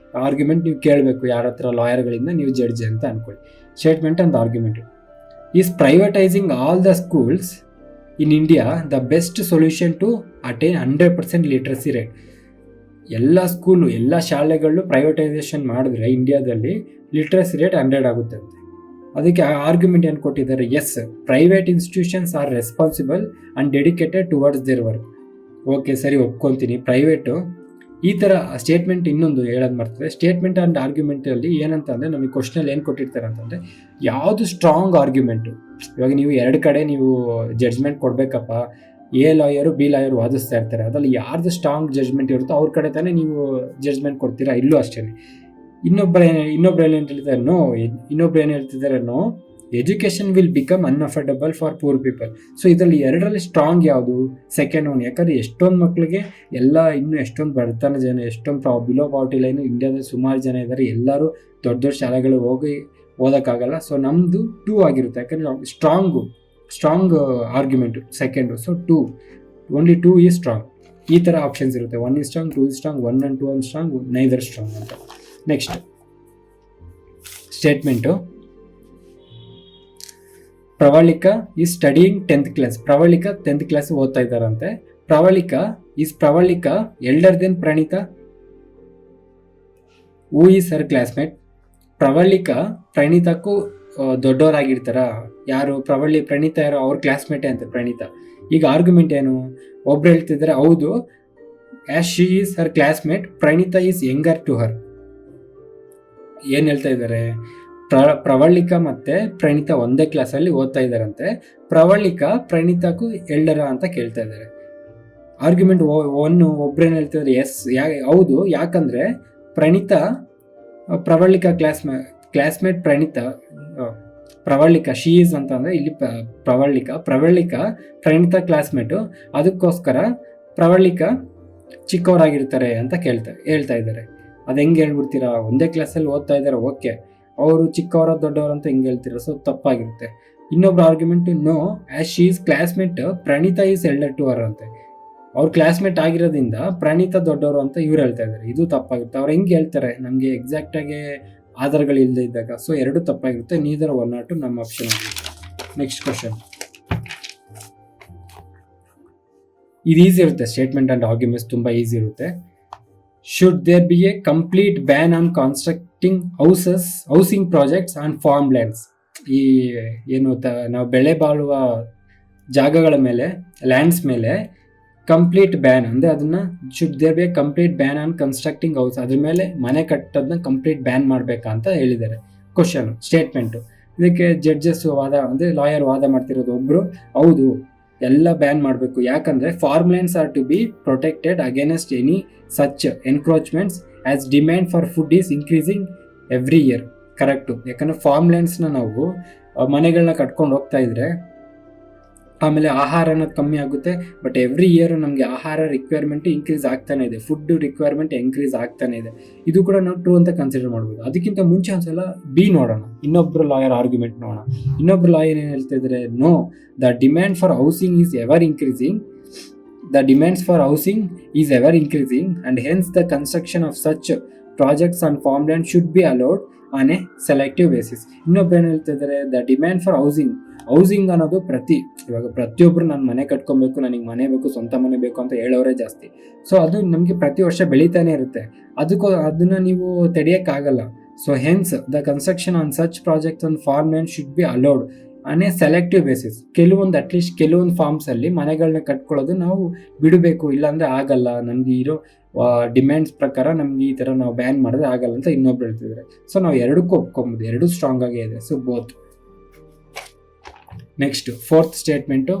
[SPEAKER 1] ಆರ್ಗ್ಯುಮೆಂಟ್ ನೀವು ಕೇಳಬೇಕು ಯಾರ ಹತ್ರ, ಲಾಯರ್ಗಳಿಂದ. ನೀವು ಜಡ್ಜ್ ಅಂತ ಅಂದ್ಕೊಳ್ಳಿ. Statement and argument. Is privatizing all the schools in India the best solution to attain 100% literacy rate. ಎಲ್ಲ ಸ್ಕೂಲು, ಎಲ್ಲ ಶಾಲೆಗಳು ಪ್ರೈವೇಟೈಸೇಷನ್ ಮಾಡಿದ್ರೆ ಇಂಡಿಯಾದಲ್ಲಿ ಲಿಟ್ರಸಿ ರೇಟ್ 100 ಆಗುತ್ತೆ ಅಂತೆ. ಅದಕ್ಕೆ ಆರ್ಗ್ಯುಮೆಂಟ್ ಏನು ಕೊಟ್ಟಿದ್ದಾರೆ, yes private institutions are responsible and dedicated towards their work. Okay ಸರಿ, ಒಪ್ಕೊತೀನಿ. ಪ್ರೈವೇಟು ಈ ಥರ ಸ್ಟೇಟ್ಮೆಂಟ್ ಇನ್ನೊಂದು ಹೇಳೋದು ಮಾಡ್ತಾರೆ. ಸ್ಟೇಟ್ಮೆಂಟ್ ಆ್ಯಂಡ್ ಆರ್ಗ್ಯುಮೆಂಟಲ್ಲಿ ಏನಂತಂದರೆ ನಮಗೆ ಕ್ವಶ್ನಲ್ಲಿ ಏನು ಕೊಟ್ಟಿರ್ತಾರೆ ಅಂತಂದರೆ ಯಾವುದು ಸ್ಟ್ರಾಂಗ್ ಆರ್ಗ್ಯುಮೆಂಟು. ಇವಾಗ ನೀವು ಎರಡು ಕಡೆ ನೀವು ಜಡ್ಜ್ಮೆಂಟ್ ಕೊಡಬೇಕಪ್ಪ, ಎ ಲಾಯರು ಬಿ ಲಾಯರು ವಾದಿಸ್ತಾ ಇರ್ತಾರೆ. ಅದರಲ್ಲಿ ಯಾರ್ದು ಸ್ಟ್ರಾಂಗ್ ಜಡ್ಜ್ಮೆಂಟ್ ಇರುತ್ತೋ ಅವ್ರ ಕಡೆ ತಾನೇ ನೀವು ಜಡ್ಜ್ಮೆಂಟ್ ಕೊಡ್ತೀರಾ. ಇಲ್ಲೂ ಅಷ್ಟೇ. ಇನ್ನೊಬ್ರು ಏನು ಹೇಳ್ತಿದ್ದಾರೆ, no education will become unaffordable for poor people. So ಇದರಲ್ಲಿ ಎರಡರಲ್ಲಿ ಸ್ಟ್ರಾಂಗ್ ಯಾವುದು, ಸೆಕೆಂಡ್ ಒನ್. ಯಾಕಂದರೆ ಎಷ್ಟೊಂದು ಮಕ್ಕಳಿಗೆ ಎಲ್ಲ ಇನ್ನೂ ಎಷ್ಟೊಂದು ಬಡತನ ಜನ, ಎಷ್ಟೊಂದು ಬಿಲೋ ಪಾವರ್ಟಿ ಲೈನು ಇಂಡಿಯಾದಲ್ಲಿ ಸುಮಾರು ಜನ ಇದ್ದಾರೆ. ಎಲ್ಲರೂ ದೊಡ್ಡ ದೊಡ್ಡ ಶಾಲೆಗಳು ಹೋಗಿ ಓದೋಕ್ಕಾಗಲ್ಲ. ಸೊ ನಮ್ಮದು 2 ಆಗಿರುತ್ತೆ. ಯಾಕಂದರೆ strong argument second. So 2 only 2 is strong. ಈ ಥರ ಆಪ್ಷನ್ಸ್ ಇರುತ್ತೆ. 1 is strong, 2 is strong, 1 and 2 are strong, neither strong ಅಂತ. Next statement. Pravalika is studying 10th class. Pravalika 10th class ಓದ್ತಾ ಇದ್ದಾರಂತೆ. Pravalika elder then Pranitha? Who is her classmate? Pravalika ಪ್ರಣೀತಕ್ಕೂ ದೊಡ್ಡವರಾಗಿರ್ತಾರ? ಯಾರು ಪ್ರಣೀತ ಯಾರು, ಅವ್ರ ಕ್ಲಾಸ್ಮೇಟೇ ಅಂತ ಪ್ರಣೀತಾ. ಈಗ ಆರ್ಗ್ಯುಮೆಂಟ್ ಏನು, ಒಬ್ರು ಹೇಳ್ತಿದ್ದಾರೆ ಹೌದು as she is her classmate Praneetha is younger to her. ಏನು ಹೇಳ್ತಾ ಇದ್ದಾರೆ, ಪ್ರವಳಿಕ ಮತ್ತು ಪ್ರಣೀತಾ ಒಂದೇ ಕ್ಲಾಸಲ್ಲಿ ಓದ್ತಾ ಇದ್ದಾರಂತೆ. ಪ್ರವಳಿಕ ಪ್ರಣೀತಾಕ್ಕೂ ಎಲ್ಡರ ಅಂತ ಕೇಳ್ತಾ ಇದ್ದಾರೆ. ಆರ್ಗ್ಯುಮೆಂಟ್ ಒಬ್ರೇನು ಹೇಳ್ತಿದ್ದಾರೆ, ಎಸ್ ಹೌದು, ಯಾಕಂದರೆ Praneetha Pravalika classmate Pravalika she is ಅಂತಂದರೆ ಇಲ್ಲಿ ಪ್ರವಳಿಕ ಪ್ರಣೀತಾ ಕ್ಲಾಸ್ಮೇಟು. ಅದಕ್ಕೋಸ್ಕರ ಪ್ರವಳಿಕ ಚಿಕ್ಕವರಾಗಿರ್ತಾರೆ ಅಂತ ಹೇಳ್ತಾ ಇದ್ದಾರೆ. ಅದು ಹೆಂಗೆ ಹೇಳ್ಬಿಡ್ತೀರಾ, ಒಂದೇ ಕ್ಲಾಸಲ್ಲಿ ಓದ್ತಾ ಇದ್ದಾರೆ, ಓಕೆ, ಅವರು ಚಿಕ್ಕವರ ದೊಡ್ಡವರು ಅಂತ ಹಿಂಗೆ ಹೇಳ್ತೀರ. ಸೊ ತಪ್ಪಾಗಿರುತ್ತೆ. ಇನ್ನೊಬ್ರು argument, no as she is classmate Praneetha is elder to her ಅಂತೆ. ಅವ್ರ ಕ್ಲಾಸ್ಮೇಟ್ ಆಗಿರೋದ್ರಿಂದ ಪ್ರಣೀತಾ ದೊಡ್ಡವರು ಅಂತ ಇವ್ರು ಹೇಳ್ತಾ ಇದ್ದಾರೆ. ಇದು ತಪ್ಪಾಗುತ್ತೆ. ಅವ್ರು ಹೆಂಗೆ ಹೇಳ್ತಾರೆ, ನಮಗೆ ಎಕ್ಸಾಕ್ಟಾಗಿ ಆಧಾರಗಳು ಇಲ್ಲದೆ ಇದ್ದಾಗ. ಸೊ ಎರಡು ತಪ್ಪಾಗಿರುತ್ತೆ. ನೀದರ್ 1 or 2 ನಮ್ಮ ಆಪ್ಷನ್ ಆಗಿದೆ. Next question. ಇದು ಈಸಿ ಇರುತ್ತೆ, ಸ್ಟೇಟ್ಮೆಂಟ್ ಆ್ಯಂಡ್ ಆರ್ಗ್ಯುಮೆಂಟ್ಸ್ ತುಂಬ ಈಸಿ ಇರುತ್ತೆ. Should there be a complete ban on constructing housing projects on farm lands. ಈ ಏನು ನಾವು ಬೆಳೆ ಬಾಳುವ ಜಾಗಗಳ ಮೇಲೆ, ಲ್ಯಾಂಡ್ಸ್ ಮೇಲೆ ಕಂಪ್ಲೀಟ್ ಬ್ಯಾನ್ ಅಂದರೆ ಅದನ್ನು should there be a complete ban on constructing house, ಅದ್ರ ಮೇಲೆ ಮನೆ ಕಟ್ಟೋದನ್ನ ಕಂಪ್ಲೀಟ್ ಬ್ಯಾನ್ ಮಾಡಬೇಕಾ ಅಂತ ಹೇಳಿದ್ದಾರೆ. Question, statement. ಇದಕ್ಕೆ ಜಡ್ಜಸ್ ವಾದ ಅಂದರೆ ಲಾಯರ್ ವಾದ ಮಾಡ್ತಿರೋದು ಒಬ್ಬರು, ಹೌದು ಎಲ್ಲ ಬ್ಯಾನ್ ಮಾಡಬೇಕು, ಯಾಕಂದರೆ farm lands are to be protected against any such encroachments as demand for food is increasing every year. Correct, ಯಾಕಂದರೆ ಫಾರ್ಮ್ ಲ್ಯಾಂಡ್ಸ್ನ ನಾವು ಮನೆಗಳನ್ನ ಕಟ್ಕೊಂಡು ಹೋಗ್ತಾ ಇದ್ರೆ ಆಮೇಲೆ ಆಹಾರ ಅನ್ನೋದು ಕಮ್ಮಿ ಆಗುತ್ತೆ, ಬಟ್ ಎವ್ರಿ ಇಯರ್ ನಮಗೆ ಆಹಾರ ರಿಕ್ವೈರ್ಮೆಂಟ್ ಇನ್ಕ್ರೀಸ್ ಆಗ್ತಾನೆ ಇದೆ, ಫುಡ್ ರಿಕ್ವೈರ್ಮೆಂಟ್ ಇನ್ಕ್ರೀಸ್ ಆಗ್ತಾನೆ ಇದೆ. ಇದು ಕೂಡ ನಾವು ಟ್ರೂ ಅಂತ ಕನ್ಸಿಡರ್ ಮಾಡ್ಬೋದು. ಅದಕ್ಕಿಂತ ಮುಂಚೆ ಒಂದ್ಸಲ ಬಿ ನೋಡೋಣ, ಇನ್ನೊಬ್ರು ಲಾಯರ್ ಆರ್ಗ್ಯುಮೆಂಟ್ ನೋಡೋಣ. ಇನ್ನೊಬ್ರು ಲಾಯರ್ ಏನು ಹೇಳ್ತಾ ಇದ್ದಾರೆ, no, the demand for housing is ever increasing, the demands for housing is ever increasing and hence the construction of such projects on farmland should be allowed on a selective basis. ಇನ್ನೊಬ್ಬರು ಏನು ಹೇಳ್ತಿದ್ದಾರೆ, ದ ಡಿಮ್ಯಾಂಡ್ ಫಾರ್ ಹೌಸಿಂಗ್ ಅನ್ನೋದು ಇವಾಗ ಪ್ರತಿಯೊಬ್ಬರು ನಾನು ಮನೆ ಕಟ್ಕೊಬೇಕು, ನನಗೆ ಮನೆ ಬೇಕು, ಸ್ವಂತ ಮನೆ ಬೇಕು ಅಂತ ಹೇಳೋರೇ ಜಾಸ್ತಿ. ಸೊ ಅದು ನಮಗೆ ಪ್ರತಿ ವರ್ಷ ಬೆಳೀತಾನೆ ಇರುತ್ತೆ, ಅದನ್ನು ನೀವು ತಡೆಯೋಕ್ಕಾಗಲ್ಲ. So hence the construction on such projects on farmland should be allowed on a selective basis. At least ಕೆಲವೊಂದು ಫಾರ್ಮ್ಸಲ್ಲಿ ಮನೆಗಳನ್ನ ಕಟ್ಕೊಳ್ಳೋದು ನಾವು ಬಿಡಬೇಕು, ಇಲ್ಲಾಂದರೆ ಆಗಲ್ಲ, ನಮಗೆ ಇರೋ ಡಿಮ್ಯಾಂಡ್ಸ್ ಪ್ರಕಾರ ನಮ್ಗೆ ಈ ಥರ ನಾವು ಬ್ಯಾನ್ ಮಾಡಿದ್ರೆ ಆಗಲ್ಲ ಅಂತ ಇನ್ನೊಬ್ರು ಹೇಳ್ತಿದ್ದಾರೆ. ಸೊ ನಾವು ಎರಡಕ್ಕೂ ಒಪ್ಕೊಬೋದು, ಎರಡೂ ಸ್ಟ್ರಾಂಗ್ ಆಗೇ ಇದೆ. So both. Next fourth statement,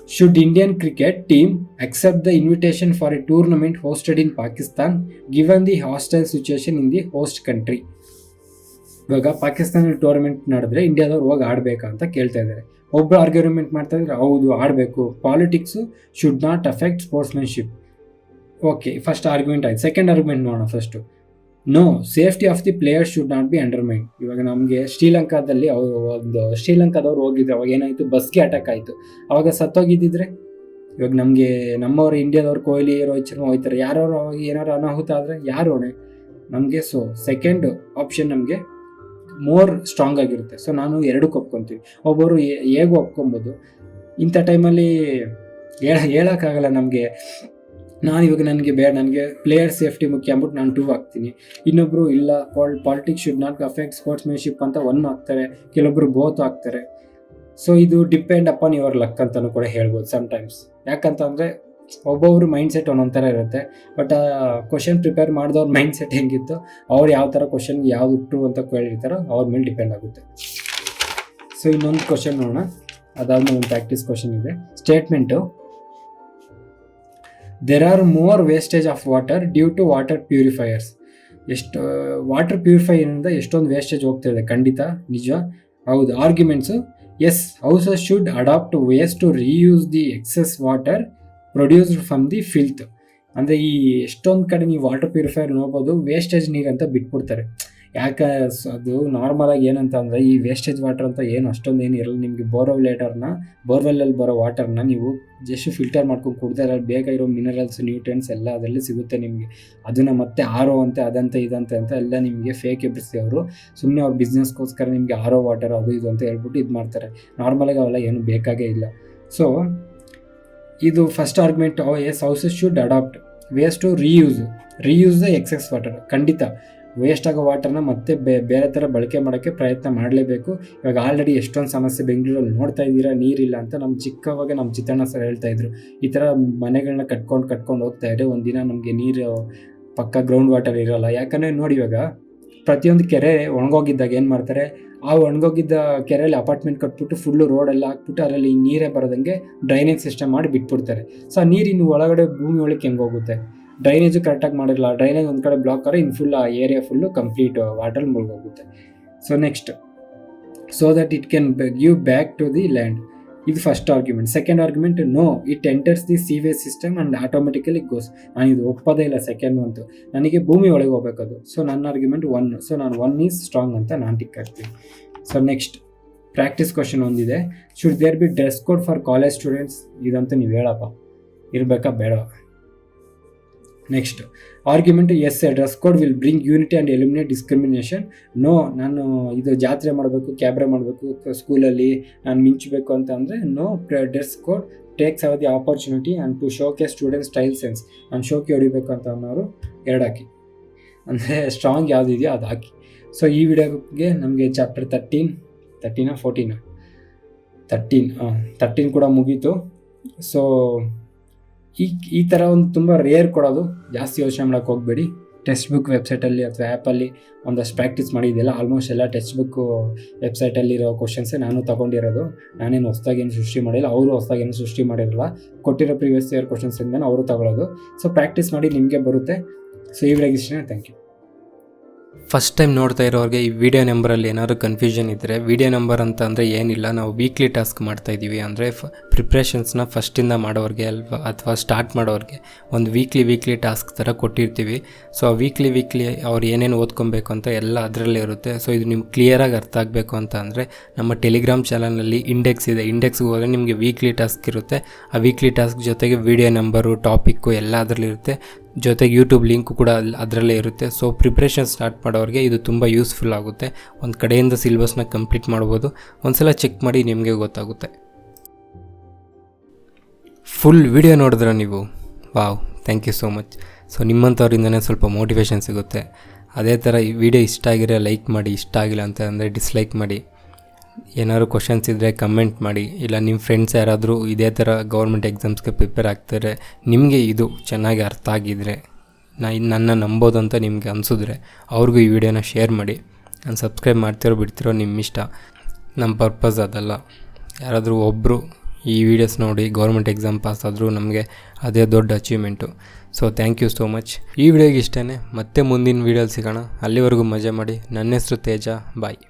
[SPEAKER 1] should Indian cricket team accept the invitation for a tournament hosted in Pakistan given the hostile situation in the host country. ಇವಾಗ ಪಾಕಿಸ್ತಾನಲ್ಲಿ ಟೂರ್ನಮೆಂಟ್ ನಡೆದ್ರೆ ಇಂಡಿಯಾದವ್ರು ಹೋಗಿ ಆಡಬೇಕಾ ಅಂತ ಕೇಳ್ತಾ ಇದ್ದಾರೆ. ಒಬ್ಬರು ಆರ್ಗ್ಯುಮೆಂಟ್ ಮಾಡ್ತಾ ಇದ್ರೆ, ಹೌದು ಆಡಬೇಕು, politics should not affect sportsmanship. Okay, first argument ಆಯ್ತು. ಸೆಕೆಂಡ್ ಆರ್ಗ್ಯುಮೆಂಟ್ ನೋಡೋಣ first. No, safety of the players should not be undermine. ಇವಾಗ ನಮಗೆ ಶ್ರೀಲಂಕಾದವ್ರು ಹೋಗಿದ್ರು, ಅವಾಗ ಏನಾಯಿತು, ಬಸ್ಗೆ ಅಟ್ಯಾಕ್ ಆಯಿತು, ಅವಾಗ ಸತ್ತೋಗಿದ್ದಿದ್ರೆ ಇವಾಗ ನಮ್ಮವ್ರು ಇಂಡಿಯಾದವ್ರು ಕೊಹ್ಲಿ, ರೋಹಿತ್ ಶರ್ಮಾ ಹೋಗ್ತಾರೆ, ಯಾರು ಅವಾಗ ಏನಾರು ಅನಾಹುತ ಆದರೆ ಯಾರು ಹೊಣೆ ನಮಗೆ? ಸೊ ಸೆಕೆಂಡ್ ಆಪ್ಷನ್ ನಮಗೆ ಮೋರ್ ಸ್ಟ್ರಾಂಗ್ ಆಗಿರುತ್ತೆ. ಸೊ ನಾನು ಎರಡಕ್ಕೆ ಒಪ್ಕೊತೀವಿ. ಒಬ್ಬರು ಹೇಗೂ ಒಪ್ಕೊಬೋದು, ಇಂಥ ಟೈಮಲ್ಲಿ ಹೇಳೋಕ್ಕಾಗಲ್ಲ ನಮಗೆ, ನನಗೆ ಪ್ಲೇಯರ್ ಸೇಫ್ಟಿ ಮುಖ್ಯ ಅಂದ್ಬಿಟ್ಟು ನಾನು 2 ಹಾಕ್ತೀನಿ. ಇನ್ನೊಬ್ಬರು ಇಲ್ಲ, politics should not affect sportsmanship ಅಂತ 1 ಹಾಕ್ತಾರೆ, ಕೆಲವೊಬ್ಬರು ಬೋತ್ ಹಾಕ್ತಾರೆ. ಸೊ ಇದು ಡಿಪೆಂಡ್ ಅಪಾನ್ ಯುವರ್ ಲಕ್ ಅಂತಲೂ ಕೂಡ ಹೇಳ್ಬೋದು ಸಮ್ಟೈಮ್ಸ್. ಯಾಕಂತಂದರೆ ಒಬ್ಬೊಬ್ರು ಮೈಂಡ್ಸೆಟ್ ಒಂದೊಂದು ಥರ ಇರುತ್ತೆ, ಬಟ್ ಆ ಕ್ವಶನ್ ಪ್ರಿಪೇರ್ ಮಾಡಿದವ್ರ ಮೈಂಡ್ಸೆಟ್ ಹೆಂಗಿತ್ತು, ಅವ್ರು ಯಾವ ಥರ ಕ್ವಶನ್ಗೆ ಯಾವ್ದು ಟ್ರೂ ಅಂತ ಕೇಳಿರ್ತಾರೋ ಅವ್ರ ಮೇಲೆ ಡಿಪೆಂಡ್ ಆಗುತ್ತೆ. ಸೊ ಇನ್ನೊಂದು ಕ್ವಶನ್ ನೋಡೋಣ, ಅದಾದ್ಮೇಲೆ ಒಂದು ಪ್ರಾಕ್ಟೀಸ್ ಕ್ವಶನ್ ಇದೆ. Statement, there are more wastage of water due to water purifiers. Water ಪ್ಯೂರಿಫೈಯರಿಂದ ಎಷ್ಟೊಂದು ವೇಸ್ಟೇಜ್ ಹೋಗ್ತಿದೆ, ಖಂಡಿತ ನಿಜ, ಹೌದು. Arguments, yes, houses should adapt ways to reuse the excess water produced from the filth. ಅಂದರೆ ಈ ಎಷ್ಟೊಂದು ಕಡೆ ನೀವು ವಾಟರ್ ಪ್ಯೂರಿಫೈಯರ್ ನೋಡ್ಬೋದು, ವೇಸ್ಟೇಜ್ ನೀರು ಅಂತ ಬಿಟ್ಬಿಡ್ತಾರೆ. ಯಾಕೆ ಅದು ನಾರ್ಮಲಾಗಿ ಏನಂತ ಅಂದರೆ, ಈ ವೇಸ್ಟೇಜ್ ವಾಟರ್ ಅಂತ ಏನು ಅಷ್ಟೊಂದು ಏನು ಇರಲ್ಲ. ನಿಮಗೆ ಬೋರ್ವೆಲ್ಲಲ್ಲಿ ಬರೋ ವಾಟರ್ನ ನೀವು ಜಸ್ಟ್ ಫಿಲ್ಟರ್ ಮಾಡ್ಕೊಂಡು ಕುಡಿದ್ರೆ ಬೇಗ ಇರೋ ಮಿನರಲ್ಸ್, ನ್ಯೂಟ್ರಿಯೆಂಟ್ಸ್ ಎಲ್ಲ ಅದರಲ್ಲಿ ಸಿಗುತ್ತೆ ನಿಮಗೆ. ಅದನ್ನು ಮತ್ತೆ ಆರೋ ಅಂತೆ ಅದಂತೆ ಇದಂತೆ ಅಂತ ಎಲ್ಲ ನಿಮಗೆ ಫೇಕ್ ಎಬ್ಬಿಸಿ ಅವರು ಸುಮ್ಮನೆ ಅವ್ರ ಬಿಸ್ನೆಸ್ಗೋಸ್ಕರ ನಿಮಗೆ ಆರೋ ವಾಟರ್ ಅದು ಇದು ಅಂತ ಹೇಳ್ಬಿಟ್ಟು ಇದು ಮಾಡ್ತಾರೆ. ನಾರ್ಮಲಾಗಿ ಅವೆಲ್ಲ ಏನು ಬೇಕಾಗೇ ಇಲ್ಲ. ಸೊ ಇದು first argument, yes, houses should adapt waste to reuse the excess water. ಖಂಡಿತ ವೇಸ್ಟ್ ಆಗೋ ವಾಟರ್ನ ಮತ್ತೆ ಬೇರೆ ಥರ ಬಳಕೆ ಮಾಡೋಕ್ಕೆ ಪ್ರಯತ್ನ ಮಾಡಲೇಬೇಕು. ಇವಾಗ ಆಲ್ರೆಡಿ ಎಷ್ಟೊಂದು ಸಮಸ್ಯೆ ಬೆಂಗಳೂರಲ್ಲಿ ನೋಡ್ತಾ ಇದ್ದೀರಾ, ನೀರಿಲ್ಲ ಅಂತ. ಚಿಕ್ಕವಾಗ ನಮ್ಮ ಚಿತ್ತಣ್ಣ ಸರ್ ಹೇಳ್ತಾಯಿದ್ರು, ಈ ಥರ ಮನೆಗಳನ್ನ ಕಟ್ಕೊಂಡು ಹೋಗ್ತಾ ಇದ್ರೆ ಒಂದಿನ ನಮಗೆ ನೀರು ಪಕ್ಕ ಗ್ರೌಂಡ್ ವಾಟರ್ ಇರೋಲ್ಲ. ಯಾಕಂದರೆ ನೋಡಿ, ಇವಾಗ ಪ್ರತಿಯೊಂದು ಕೆರೆ ಒಣಗೋಗಿದ್ದಾಗ ಏನು ಮಾಡ್ತಾರೆ, ಆ ಒಣಗೋಗಿದ್ದ ಕೆರೆಯಲ್ಲಿ ಅಪಾರ್ಟ್ಮೆಂಟ್ ಕಟ್ಬಿಟ್ಟು ಫುಲ್ಲು ರೋಡೆಲ್ಲ ಹಾಕ್ಬಿಟ್ಟು ಅದರಲ್ಲಿ ನೀರೇ ಬರೋದಂಗೆ ಡ್ರೈನೇಜ್ ಸಿಸ್ಟಮ್ ಮಾಡಿ ಬಿಟ್ಬಿಡ್ತಾರೆ. ಸೊ ಆ ನೀರು ಇನ್ನು ಒಳಗಡೆ ಭೂಮಿ ಒಳಗೆ ಹೆಂಗೆ ಹೋಗುತ್ತೆ? ಡ್ರೈನೇಜು ಕರೆಕ್ಟಾಗಿ ಮಾಡಿರಲ್ಲ, ಡ್ರೈನೇಜ್ ಒಂದು ಕಡೆ ಬ್ಲಾಕ್ ಆದರೆ ಇನ್ನು ಫುಲ್ ಆ ಏರಿಯಾ ಫುಲ್ಲು ಕಂಪ್ಲೀಟ್ ವಾಟರ್ ಮುಳುಗೋಗುತ್ತೆ. So next, so that it can give back to the land. ಇದು first argument. Second argument, no, it enters the sewage system and automatically goes. ನಾನು ಇದು ಒಪ್ಪೋದೇ ಇಲ್ಲ ಸೆಕೆಂಡ್ ಅಂತೂ, ನನಗೆ ಭೂಮಿ ಒಳಗೆ ಹೋಗ್ಬೇಕದು. ಸೊ ನನ್ನ ಆರ್ಗ್ಯುಮೆಂಟ್ 1. ಸೊ ನಾನು 1 ಈಸ್ ಸ್ಟ್ರಾಂಗ್ ಅಂತ ನಾನು ಟಿಕ್ ಹಾಕ್ತೀನಿ. ಸೊ ನೆಕ್ಸ್ಟ್ ಪ್ರಾಕ್ಟೀಸ್ ಕ್ವಶನ್ ಒಂದಿದೆ. Should there be dress code for college students? ಇದಂತೂ ನೀವು ಹೇಳಪ್ಪ, ಇರಬೇಕಾ ಬೇಡ? Next argument yes dress code will bring unity and eliminate discrimination. No, ನಾನು ಇದು ಜಾತ್ರೆ ಮಾಡಬೇಕು, ಕ್ಯಾಬ್ರೆ ಮಾಡಬೇಕು, ಸ್ಕೂಲಲ್ಲಿ ನಾನು ಮಿಂಚಬೇಕು ಅಂತ ಅಂದರೆ no, dress code takes our the opportunity and to showcase student style sense. ನಾನು ಶೋಕಿ ಹೊಡಿಬೇಕು ಅಂತ ಅನ್ನೋರು 2 ಹಾಕಿ, ಅಂದರೆ ಸ್ಟ್ರಾಂಗ್ ಯಾವುದಿದೆಯೋ ಅದು ಹಾಕಿ. ಸೊ ಈ ವಿಡಿಯೋಗೆ ನಮಗೆ ಚಾಪ್ಟರ್ 13 ಕೂಡ ಮುಗೀತು. ಸೊ ಈ ಥರ ಒಂದು ತುಂಬ ರೇರ್ ಕೊಡೋದು, ಜಾಸ್ತಿ ಯೋಚನೆ ಮಾಡೋಕ್ಕೆ ಹೋಗಬೇಡಿ. ಟೆಕ್ಸ್ಟ್ ಬುಕ್ ವೆಬ್ಸೈಟಲ್ಲಿ ಅಥವಾ ಆ್ಯಪಲ್ಲಿ ಒಂದಷ್ಟು ಪ್ರಾಕ್ಟೀಸ್ ಮಾಡಿದ್ದೆಲ್ಲ, ಆಲ್ಮೋಸ್ಟ್ ಎಲ್ಲ ಟೆಕ್ಸ್ಟ್ ಬುಕ್ ವೆಬ್ಸೈಟಲ್ಲಿರೋ ಕ್ವಶನ್ಸೇ ನಾನು ತೊಗೊಂಡಿರೋದು. ನಾನೇನು ಹೊಸ್ದಾಗೇನು ಸೃಷ್ಟಿ ಮಾಡಿಲ್ಲ, ಅವರು ಹೊಸ್ದಾಗೇನು ಸೃಷ್ಟಿ ಮಾಡಿರಲ್ಲ. ಕೊಟ್ಟಿರೋ ಪ್ರೀವಿಯಸ್ ಇಯರ್ ಕ್ವಶನ್ಸಿಂದನೇ ಅವರು ತಗೊಳ್ಳೋದು. ಸೊ ಪ್ರಾಕ್ಟೀಸ್ ಮಾಡಿ, ನಿಮಗೆ ಬರುತ್ತೆ. ಸೊ ಈ ವಿಡಿಯೋಗೆ ಇಷ್ಟೇ, ಥ್ಯಾಂಕ್ ಯು.
[SPEAKER 2] ಫಸ್ಟ್ ಟೈಮ್ ನೋಡ್ತಾ ಇರೋರಿಗೆ ಈ ವಿಡಿಯೋ ನಂಬರಲ್ಲಿ ಏನಾದರೂ ಕನ್ಫ್ಯೂಷನ್ ಇದ್ದರೆ, ವಿಡಿಯೋ ನಂಬರ್ ಅಂತ ಅಂದರೆ ಏನಿಲ್ಲ, ನಾವು ವೀಕ್ಲಿ ಟಾಸ್ಕ್ ಮಾಡ್ತಾಯಿದ್ದೀವಿ. ಅಂದರೆ ಪ್ರಿಪ್ರೇಷನ್ಸ್ನ ಫಸ್ಟಿಂದ ಮಾಡೋರಿಗೆ ಅಥವಾ ಸ್ಟಾರ್ಟ್ ಮಾಡೋರಿಗೆ ಒಂದು ವೀಕ್ಲಿ ಟಾಸ್ಕ್ ಥರ ಕೊಟ್ಟಿರ್ತೀವಿ. ಸೊ ಆ ವೀಕ್ಲಿ ಅವ್ರು ಏನೇನು ಓದ್ಕೊಬೇಕು ಅಂತ ಎಲ್ಲ ಅದರಲ್ಲೇ ಇರುತ್ತೆ. ಸೊ ಇದು ನಿಮ್ಗೆ ಕ್ಲಿಯರಾಗಿ ಅರ್ಥ ಆಗಬೇಕು ಅಂತ ಅಂದರೆ ನಮ್ಮ ಟೆಲಿಗ್ರಾಮ್ ಚಾನಲ್ನಲ್ಲಿ ಇಂಡೆಕ್ಸ್ ಇದೆ. ಇಂಡೆಕ್ಸ್ಗೆ ಹೋದರೆ ನಿಮಗೆ ವೀಕ್ಲಿ ಟಾಸ್ಕ್ ಇರುತ್ತೆ. ಆ ವೀಕ್ಲಿ ಟಾಸ್ಕ್ ಜೊತೆಗೆ ವಿಡಿಯೋ ನಂಬರು, ಟಾಪಿಕ್ಕು ಎಲ್ಲ ಅದರಲ್ಲಿರುತ್ತೆ. ಜೊತೆಗೆ ಯೂಟ್ಯೂಬ್ ಲಿಂಕು ಕೂಡ ಅದರಲ್ಲೇ ಇರುತ್ತೆ. ಸೊ ಪ್ರಿಪ್ರೇಷನ್ ಸ್ಟಾರ್ಟ್ ಮಾಡೋರಿಗೆ ಇದು ತುಂಬ ಯೂಸ್ಫುಲ್ ಆಗುತ್ತೆ. ಒಂದು ಕಡೆಯಿಂದ ಸಿಲೆಬಸ್ನ ಕಂಪ್ಲೀಟ್ ಮಾಡ್ಬೋದು. ಒಂದ್ಸಲ ಚೆಕ್ ಮಾಡಿ, ನಿಮಗೆ ಗೊತ್ತಾಗುತ್ತೆ. ಫುಲ್ ವಿಡಿಯೋ ನೋಡಿದ್ರೆ ನೀವು, wow, thank you so much. So ನಿಮ್ಮಂಥವ್ರಿಂದನೇ ಸ್ವಲ್ಪ ಮೋಟಿವೇಶನ್ ಸಿಗುತ್ತೆ. ಅದೇ ಥರ ಈ ವಿಡಿಯೋ ಇಷ್ಟ ಆಗಿರೋ ಲೈಕ್ ಮಾಡಿ, ಇಷ್ಟ ಆಗಿಲ್ಲ ಅಂತ ಅಂದರೆ ಡಿಸ್ಲೈಕ್ ಮಾಡಿ. ಏನಾದ್ರು ಕ್ವಶನ್ಸ್ ಇದ್ದರೆ ಕಮೆಂಟ್ ಮಾಡಿ. ಇಲ್ಲ ನಿಮ್ಮ ಫ್ರೆಂಡ್ಸ್ ಯಾರಾದರೂ ಇದೇ ಥರ ಗೌರ್ಮೆಂಟ್ ಎಕ್ಸಾಮ್ಸ್ಗೆ ಪ್ರಿಪೇರ್ ಆಗ್ತಾರೆ, ನಿಮಗೆ ಇದು ಚೆನ್ನಾಗಿ ಅರ್ಥ ಆಗಿದ್ದರೆ, ನನ್ನ ನಂಬೋದು ಅಂತ ನಿಮಗೆ ಅನಿಸಿದ್ರೆ ಅವ್ರಿಗೂ ಈ ವಿಡಿಯೋನ ಶೇರ್ ಮಾಡಿ. ನಾನು ಸಬ್ಸ್ಕ್ರೈಬ್ ಮಾಡ್ತಿರೋ ಬಿಡ್ತಿರೋ ನಿಮ್ಮ ಇಷ್ಟ. ನಮ್ಮ ಪರ್ಪಸ್ ಅದಲ್ಲ. ಯಾರಾದರೂ ಒಬ್ಬರು ಈ ವಿಡಿಯೋಸ್ ನೋಡಿ ಗೌರ್ಮೆಂಟ್ ಎಕ್ಸಾಮ್ ಪಾಸ್ ಆದರೂ ನಮಗೆ ಅದೇ ದೊಡ್ಡ achievement. So thank you so much. ಈ ವಿಡಿಯೋಗೆ ಇಷ್ಟೇ. ಮತ್ತೆ ಮುಂದಿನ ವೀಡಿಯೋಲಿ ಸಿಗೋಣ. ಅಲ್ಲಿವರೆಗೂ ಮಜಾ ಮಾಡಿ. ನನ್ನ ಹೆಸರು ತೇಜ. ಬಾಯ್.